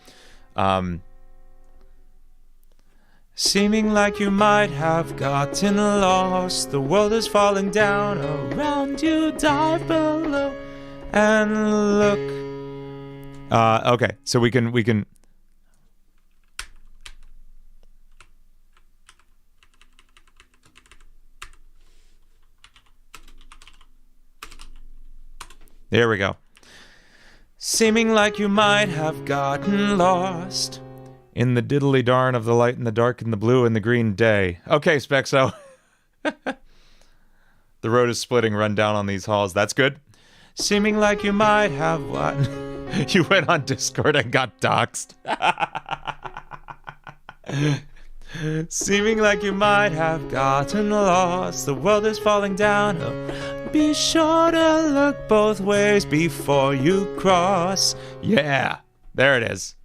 Seeming like you might have gotten lost. The world is falling down around you. Dive below and look. Okay, so we can. There we go. Seeming like you might have gotten lost in the diddly darn of the light and the dark and the blue and the green day. Okay, Spexo. The road is splitting. Run down on these halls. That's good. Seeming like you might have what? You went on Discord and got doxxed. Seeming like you might have gotten lost. The world is falling down. Be sure to look both ways before you cross. Yeah, there it is.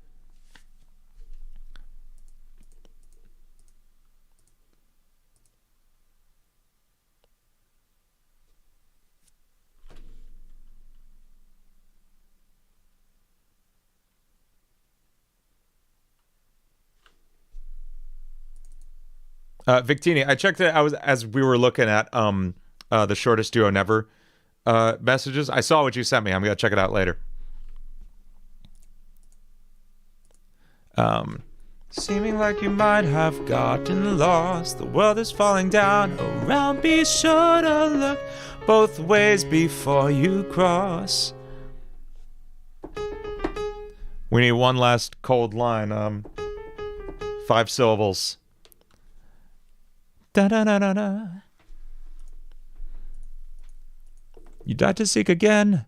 Victini, I checked it. As we were looking at the shortest duo never messages. I saw what you sent me. I'm gonna check it out later. Seeming like you might have gotten lost. The world is falling down around. Be sure to look both ways before you cross. We need one last cold line. 5 syllables. Da da da da da. You died to seek again.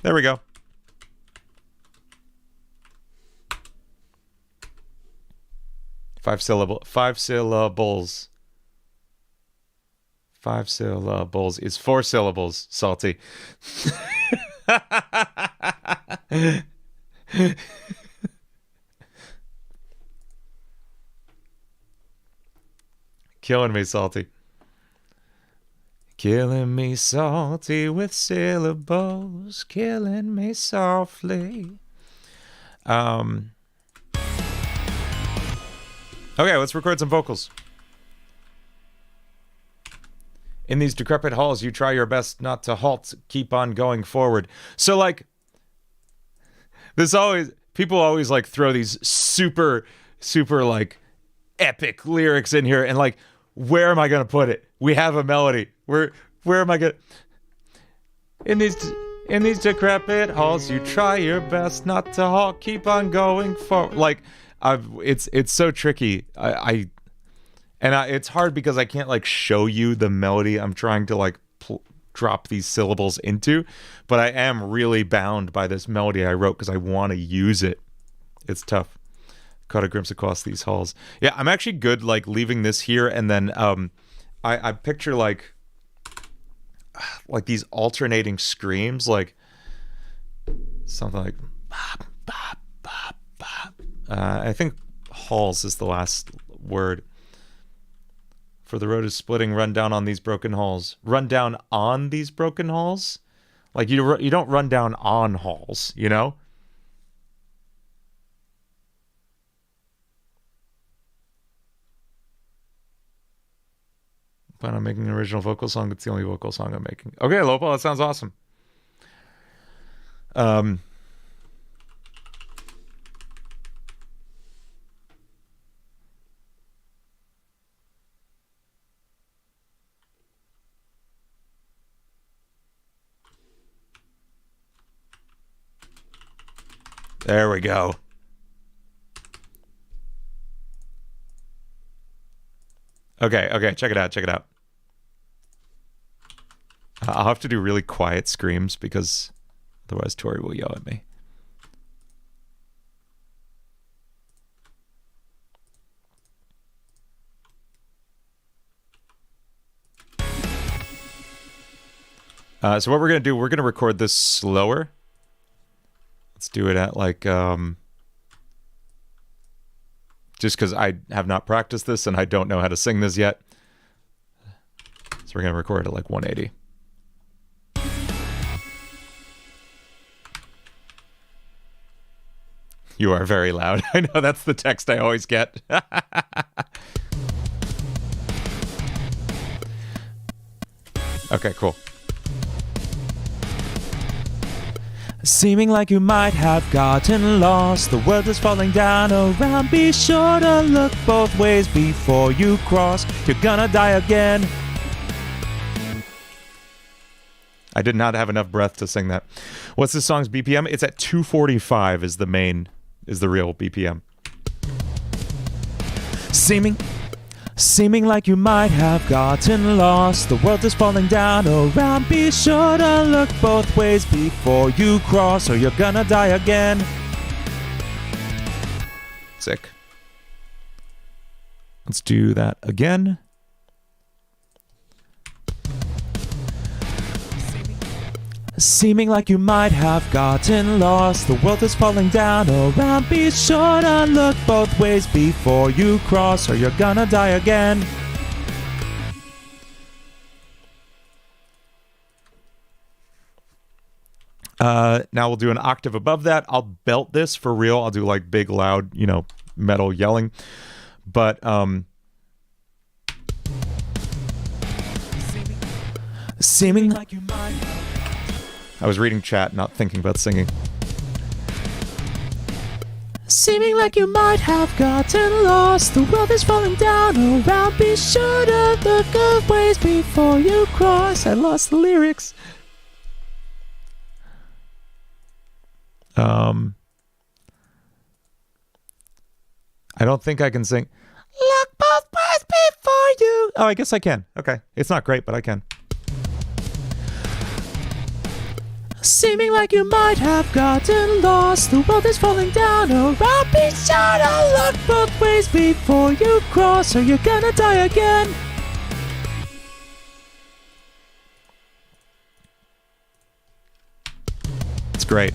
There we go. Five syllables. 5 syllables is 4 syllables, Salty. Killing me, Salty. Killing me, Salty, with syllables. Killing me softly. Okay, let's record some vocals. In these decrepit halls, you try your best not to halt, keep on going forward. So, like, people always, like, throw these super, like, epic lyrics in here, and, like, where am I gonna put it? We have a melody. Where am I gonna... In these decrepit halls, you try your best not to halt, keep on going forward. Like, it's so tricky. It's hard because I can't, like, show you the melody I'm trying to, like, drop these syllables into, but I am really bound by this melody I wrote because I want to use it. It's tough. Caught a glimpse across these halls. Yeah, I'm actually good, like, leaving this here, and then I picture, like these alternating screams, like something like bop, bop, bop, bop. I think halls is the last word. For the road is splitting, run down on these broken halls. Run down on these broken halls? Like, you don't run down on halls, you know? Plan on making an original vocal song. That's the only vocal song I'm making. Okay, Lopo, that sounds awesome. There we go. Okay, check it out. I'll have to do really quiet screams because otherwise Tori will yell at me. So what we're going to do, we're going to record this slower. Let's do it at like, just because I have not practiced this and I don't know how to sing this yet. So we're going to record at like 180. You are very loud. I know, that's the text I always get. Okay, cool. Seeming like you might have gotten lost. The world is falling down around. Be sure to look both ways before you cross. You're gonna die again. I did not have enough breath to sing that. What's this song's BPM? It's at 245 is the real BPM. Seeming like you might have gotten lost. The world is falling down around. Be sure to look both ways before you cross, or you're gonna die again. Sick. Let's do that again. Seeming like you might have gotten lost. The world is falling down around. Be sure to look both ways before you cross, or you're gonna die again. Now we'll do an octave above that. I'll belt this for real. I'll do like big, loud, you know, metal yelling. But, seeming like you might have. I was reading chat, not thinking about singing. Seeming like you might have gotten lost. The world is falling down around. Be sure to look both ways before you cross. I lost the lyrics. I don't think I can sing. Look both ways before you. Oh, I guess I can. Okay. It's not great, but I can. Seeming like you might have gotten lost. The world is falling down around. Be sure to look both ways before you cross, or you're gonna die again. It's great.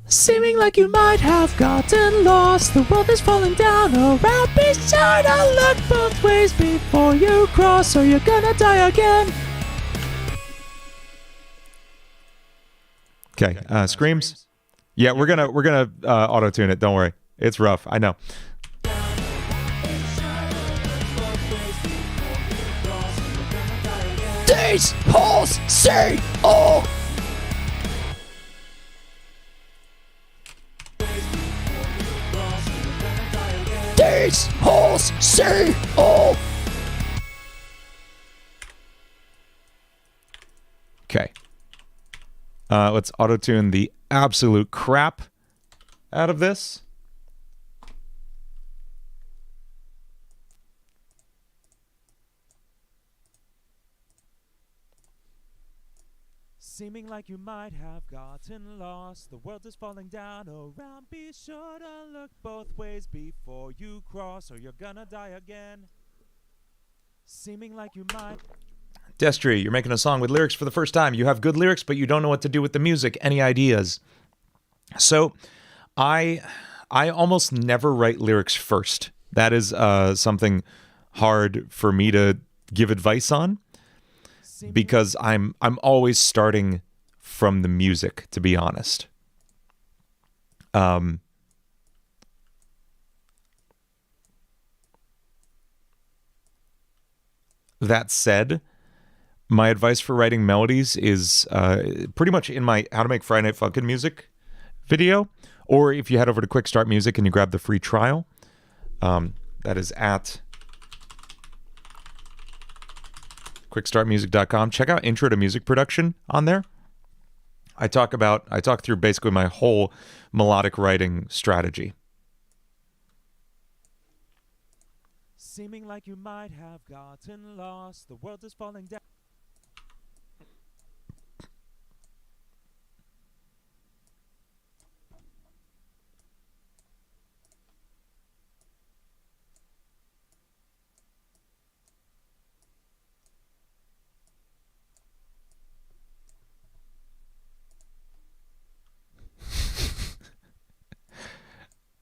Seeming like you might have gotten lost. The world is falling down around. Be sure to look both ways before you cross, or you're gonna die again. Okay, screams. Yeah, we're gonna auto tune it. Don't worry, it's rough. I know. These holes say all. These holes say all. Okay. Let's auto-tune the absolute crap out of this. Seeming like you might have gotten lost. The world is falling down around. Be sure to look both ways before you cross, or you're gonna die again. Seeming like you might... Destry, you're making a song with lyrics for the first time. You have good lyrics, but you don't know what to do with the music. Any ideas? So, I almost never write lyrics first. That is something hard for me to give advice on because I'm always starting from the music, to be honest. That said, my advice for writing melodies is pretty much in my How to Make Friday Night Funkin' Music video, or if you head over to Quick Start Music and you grab the free trial, that is at quickstartmusic.com. Check out Intro to Music Production on there. I talk through basically my whole melodic writing strategy. Seeming like you might have gotten lost, the world is falling down.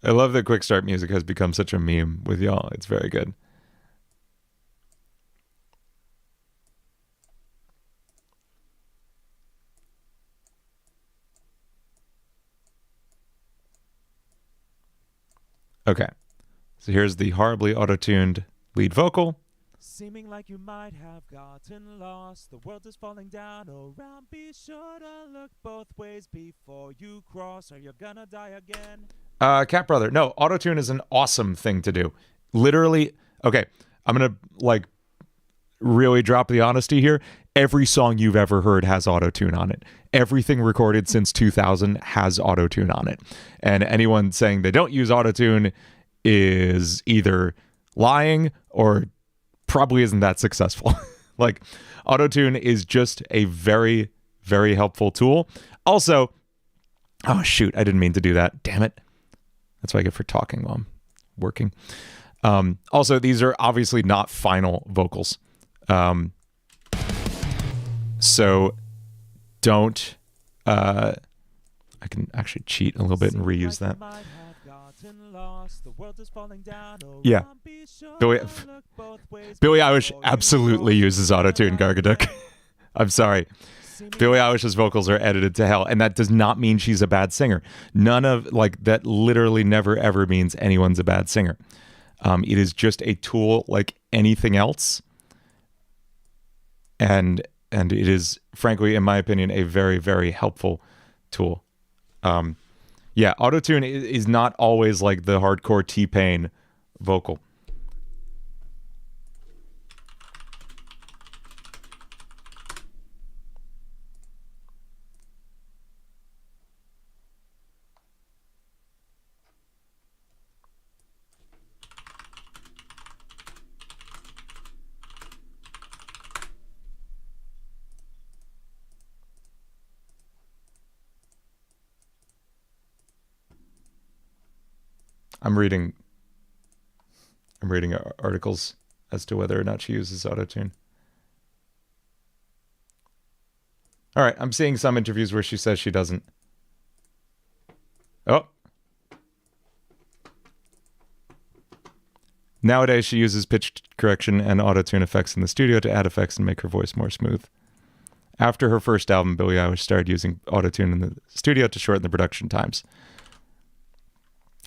I love that Quick Start Music has become such a meme with y'all. It's very good. Okay, so here's the horribly auto-tuned lead vocal. Seeming like you might have gotten lost, the world is falling down around. Be sure to look both ways before you cross, or you're gonna die again. Cat Brother, no, auto-tune is an awesome thing to do. Literally, okay, I'm gonna like really drop the honesty here. Every song you've ever heard has auto-tune on it. Everything recorded since 2000 has auto-tune on it. And anyone saying they don't use auto-tune is either lying or probably isn't that successful. Like, auto-tune is just a very, very helpful tool. Also, oh shoot, I didn't mean to do that. Damn it. That's what I get for talking while I'm working. Also, these are obviously not final vocals. So don't, I can actually cheat a little bit and reuse that. Yeah. Billie Eilish absolutely uses auto-tune, Gargaduk. I'm sorry. Billie Eilish's vocals are edited to hell, and that does not mean she's a bad singer. None of, like, that literally never ever means anyone's a bad singer. It is just a tool like anything else. And it is, frankly, in my opinion, a very, very helpful tool. Yeah, autotune is not always like the hardcore T-Pain vocal. I'm reading articles as to whether or not she uses autotune. All right, I'm seeing some interviews where she says she doesn't. Oh. Nowadays, she uses pitch correction and autotune effects in the studio to add effects and make her voice more smooth. After her first album, Billie Eilish started using autotune in the studio to shorten the production times.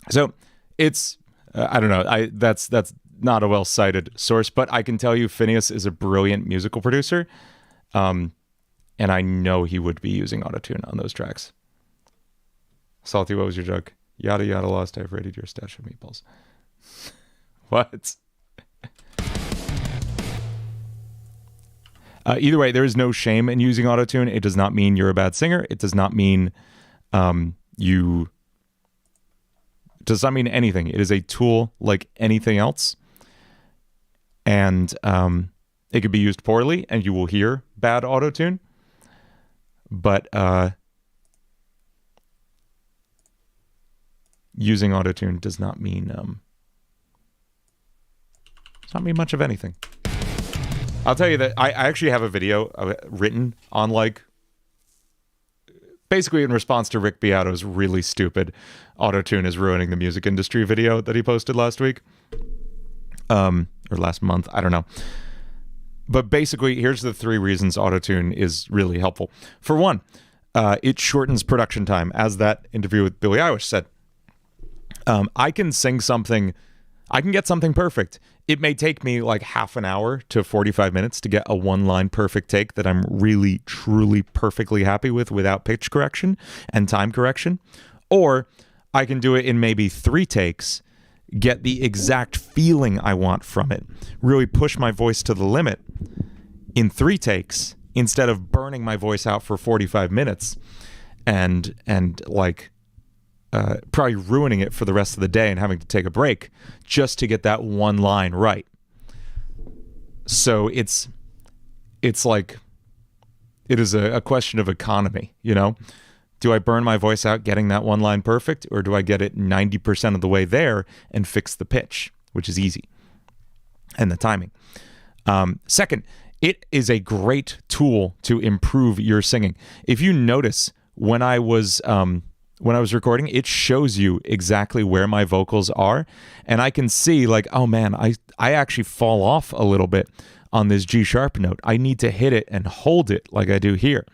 So, it's, I don't know, that's not a well-cited source, but I can tell you Phineas is a brilliant musical producer, and I know he would be using autotune on those tracks. Salty, what was your joke? Yada yada lost, I've raided your stash of meatballs. What? Either way, there is no shame in using autotune. It does not mean you're a bad singer. It does not mean It does not mean anything. It is a tool like anything else. And it could be used poorly, and you will hear bad autotune. But using autotune does not mean does not mean much of anything. I'll tell you that I actually have a video written on like basically in response to Rick Beato's really stupid "Autotune is ruining the music industry" video that he posted last week. Or last month, I don't know. But basically, here's the 3 reasons Autotune is really helpful. For one, it shortens production time, as that interview with Billie Eilish said. I can sing something, I can get something perfect. It may take me like half an hour to 45 minutes to get a 1-line perfect take that I'm really, truly, perfectly happy with without pitch correction and time correction. Or I can do it in maybe 3 takes, get the exact feeling I want from it, really push my voice to the limit in 3 takes instead of burning my voice out for 45 minutes and like probably ruining it for the rest of the day and having to take a break just to get that 1 line right. So it's like, it is a question of economy, you know? Do I burn my voice out getting that 1 line perfect, or do I get it 90% of the way there and fix the pitch, which is easy, and the timing? Second, it is a great tool to improve your singing. If you notice, when I was recording, it shows you exactly where my vocals are, and I can see like, oh man, I actually fall off a little bit on this G sharp note. I need to hit it and hold it like I do here.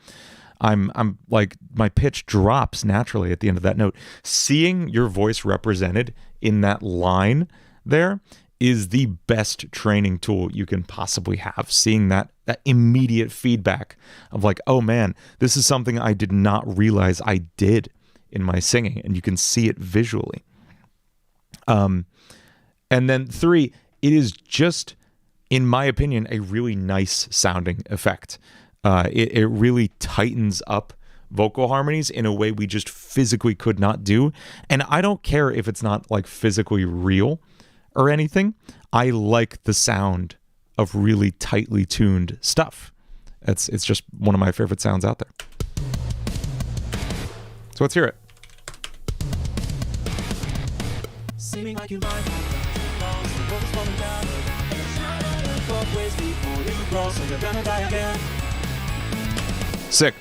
I'm like, my pitch drops naturally at the end of that note. Seeing your voice represented in that line there is the best training tool you can possibly have. Seeing that immediate feedback of like, oh man, this is something I did not realize I did in my singing, and you can see it visually. And then 3, it is just, in my opinion, a really nice sounding effect. It really tightens up vocal harmonies in a way we just physically could not do. And I don't care if it's not like physically real or anything. I like the sound of really tightly tuned stuff. It's just one of my favorite sounds out there. So let's hear it. Seeming like you might the world is falling down, and it's not both ways before you cross, so you're gonna die again. Sick.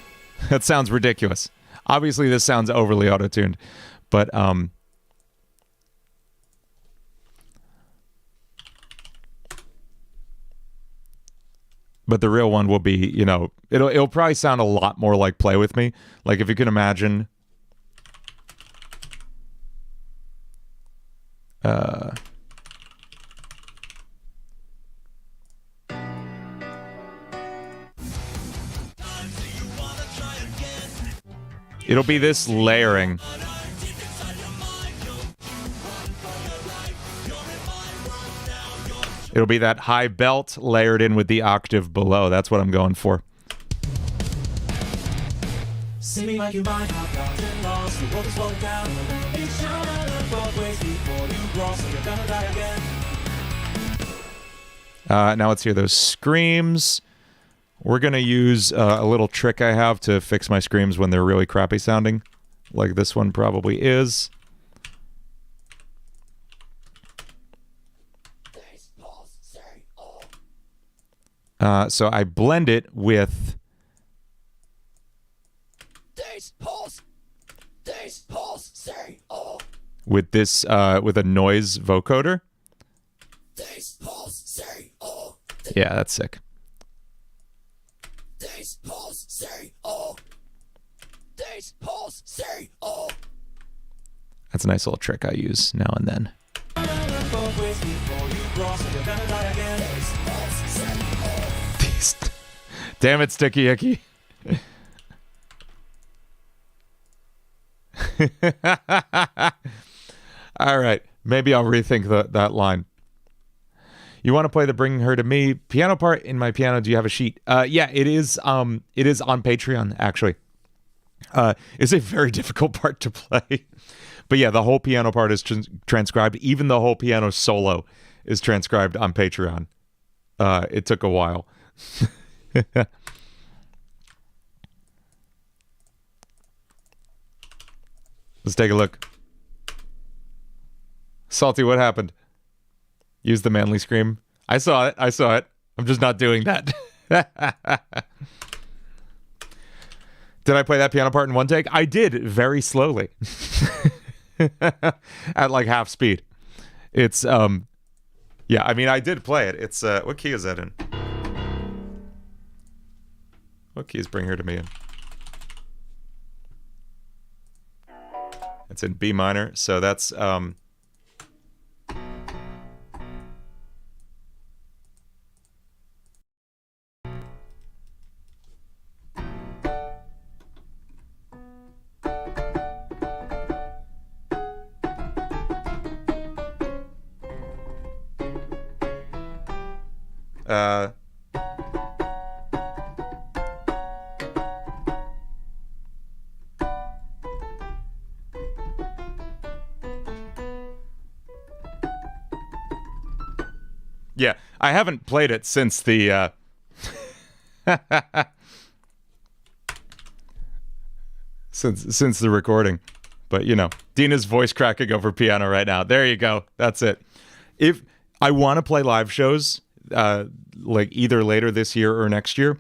That sounds ridiculous. Obviously, this sounds overly auto-tuned, but the real one will be, you know, it'll probably sound a lot more like Play With Me. Like, if you can imagine, it'll be this layering. It'll be that high belt layered in with the octave below. That's what I'm going for. Seeming like you might have gotten lost, the world is falling down. Be sure to look both ways before you cross, or you're gonna die again. Now let's hear those screams. We're gonna use a little trick I have to fix my screams when they're really crappy sounding, like this one probably is. So I blend it with this with a noise vocoder. Yeah, that's sick. That's a nice little trick I use now and then. Damn it, Sticky Icky. All right, maybe I'll rethink that line. You want to play the Bringing Her to Me piano part in my piano? Do you have a sheet? Yeah, it is on Patreon, actually. It's a very difficult part to play. But yeah, the whole piano part is transcribed. Even the whole piano solo is transcribed on Patreon. It took a while. Let's take a look. Salty, what happened? Use the manly scream. I saw it. I'm just not doing that. Did I play that piano part in one take? I did, very slowly. At like half speed. It's, yeah, I mean, I did play it. It's, what key is that in? What keys bring her to me in? It's in B minor, so that's, yeah, I haven't played it since the, since the recording. But, you know, Dina's voice cracking over piano right now. There you go. That's it. If I want to play live shows, like either later this year or next year,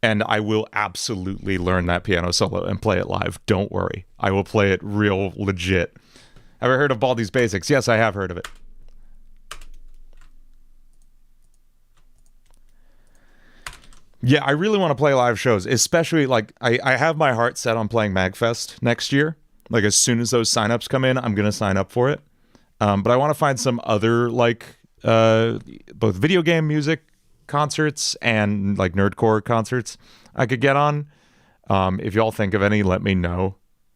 and I will absolutely learn that piano solo and play it live. Don't worry. I will play it real legit. Have I heard of Baldi's Basics? Yes, I have heard of it. Yeah, I really want to play live shows, especially like I have my heart set on playing MagFest next year. Like as soon as those signups come in, I'm going to sign up for it. But I want to find some other like both video game music concerts and like nerdcore concerts I could get on. If y'all think of any, let me know.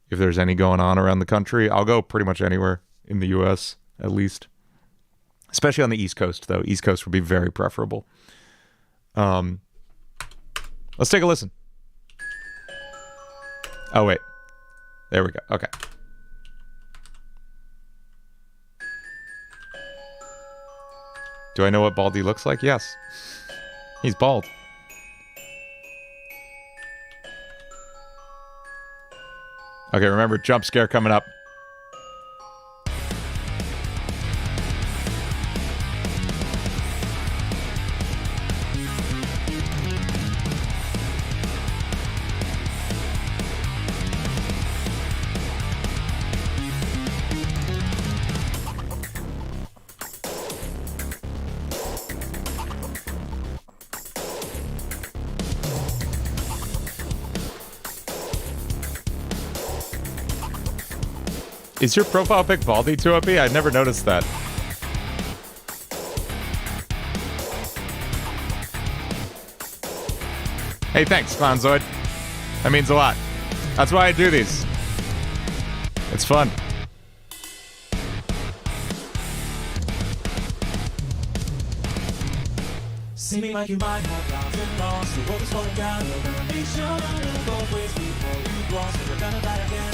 If there's any going on around the country, I'll go pretty much anywhere in the US at least. Especially on the East Coast though. East Coast would be very preferable. Let's take a listen. Oh, wait. There we go. Okay. Do I know what Baldi looks like? Yes. He's bald. Okay, remember, jump scare coming up. Is your profile pic Baldi 2OP? I'd never noticed that. Hey, thanks, Clownzoid. That means a lot. That's why I do these. It's fun. Seeming like you might have gotten lost. The world is falling down. You're gonna be sure to look both ways before you cross. And you're gonna die again.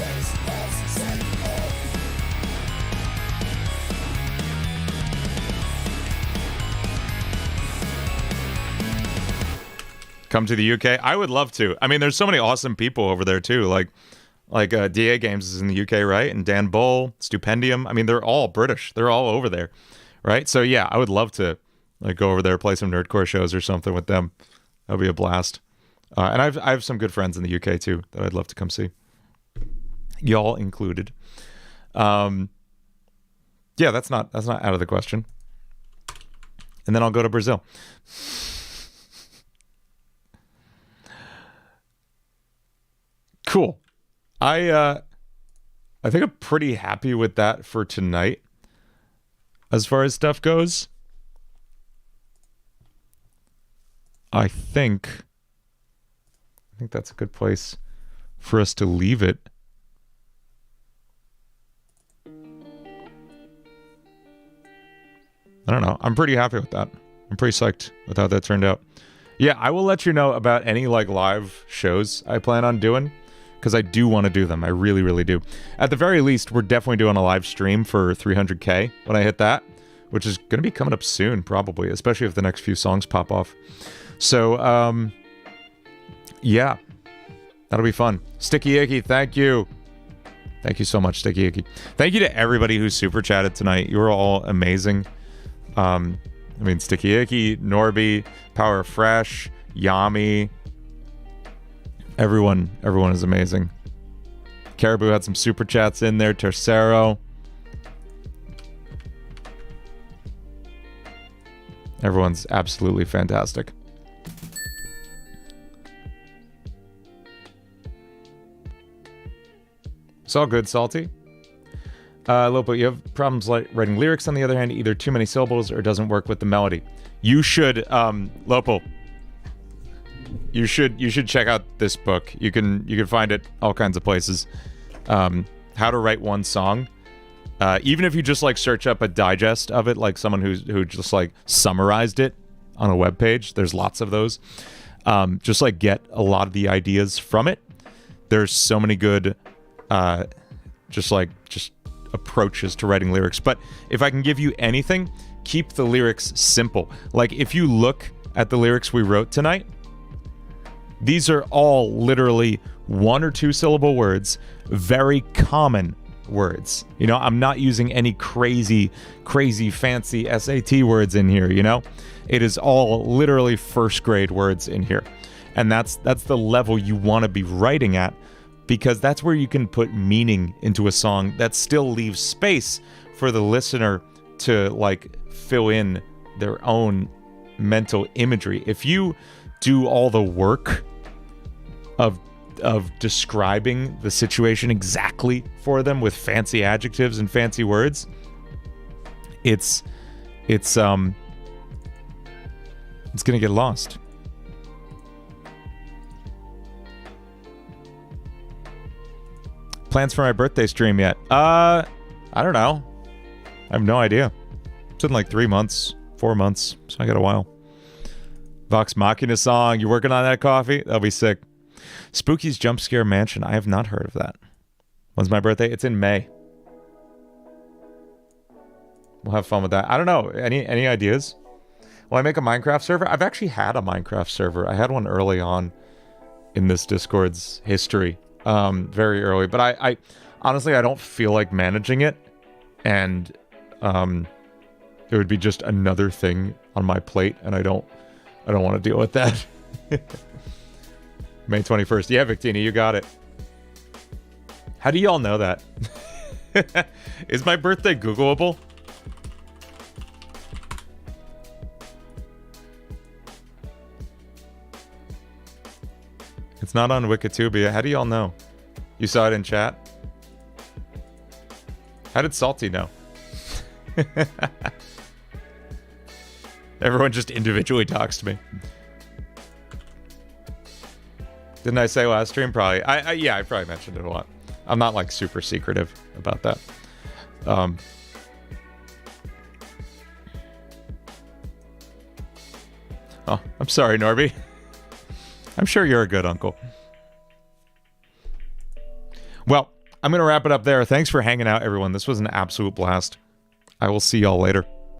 Come to the UK? I would love to. I mean, there's so many awesome people over there too. Like DA Games is in the UK, right? And Dan Bull, Stupendium. I mean, they're all British. They're all over there, right? So yeah, I would love to like go over there, play some nerdcore shows or something with them. That'd be a blast. And I have some good friends in the UK too that I'd love to come see. Y'all included. Yeah, that's not out of the question. And then I'll go to Brazil. Cool. I think I'm pretty happy with that for tonight as far as stuff goes. I think that's a good place for us to leave it. I don't know. I'm pretty happy with that. I'm pretty psyched with how that turned out. Yeah, I will let you know about any like live shows I plan on doing, because I do want to do them. I really, really do. At the very least, we're definitely doing a live stream for 300K when I hit that, which is going to be coming up soon, probably, especially if the next few songs pop off. So, yeah, that'll be fun. Sticky Icky, thank you. Thank you so much, Sticky Icky. Thank you to everybody who super chatted tonight. You were all amazing. I mean, Sticky Icky, Norby, Power Fresh, Yami, Everyone is amazing. Caribou had some super chats in there. Tercero. Everyone's absolutely fantastic. It's all good, Salty. Lopo, you have problems like writing lyrics. On the other hand, either too many syllables or doesn't work with the melody. You should, Lopo. You should check out this book. You can find it all kinds of places. How to write one song. Even if you just like search up a digest of it, like someone who just like summarized it on a web page. There's lots of those. Just like get a lot of the ideas from it. There's so many good, just approaches to writing lyrics. But if I can give you anything, keep the lyrics simple. Like if you look at the lyrics we wrote tonight, these are all literally 1 or 2 syllable words, very common words. You know, I'm not using any crazy fancy SAT words in here, you know? It is all literally first grade words in here. And that's the level you want to be writing at, because that's where you can put meaning into a song that still leaves space for the listener to like fill in their own mental imagery. If you do all the work of describing the situation exactly for them with fancy adjectives and fancy words, it's gonna get lost. Plans for my birthday stream yet? I don't know. I have no idea. It's in like 3 months, 4 months, so I got a while. Vox Machina song. You working on that, Coffee? That'll be sick. Spooky's Jump Scare Mansion. I have not heard of that. When's my birthday? It's in May. We'll have fun with that. I don't know. Any ideas? Will I make a Minecraft server? I've actually had a Minecraft server. I had one early on in this Discord's history. Very early. But I honestly, I don't feel like managing it. And it would be just another thing on my plate. And I don't want to deal with that. May 21st. Yeah, Victini, you got it. How do y'all know that? Is my birthday Googleable? It's not on Wikitubia. How do y'all know? You saw it in chat? How did Salty know? Everyone just individually talks to me. Didn't I say last stream? Probably. Yeah, I probably mentioned it a lot. I'm not like super secretive about that. Oh, I'm sorry, Norby. I'm sure you're a good uncle. Well, I'm going to wrap it up there. Thanks for hanging out, everyone. This was an absolute blast. I will see y'all later.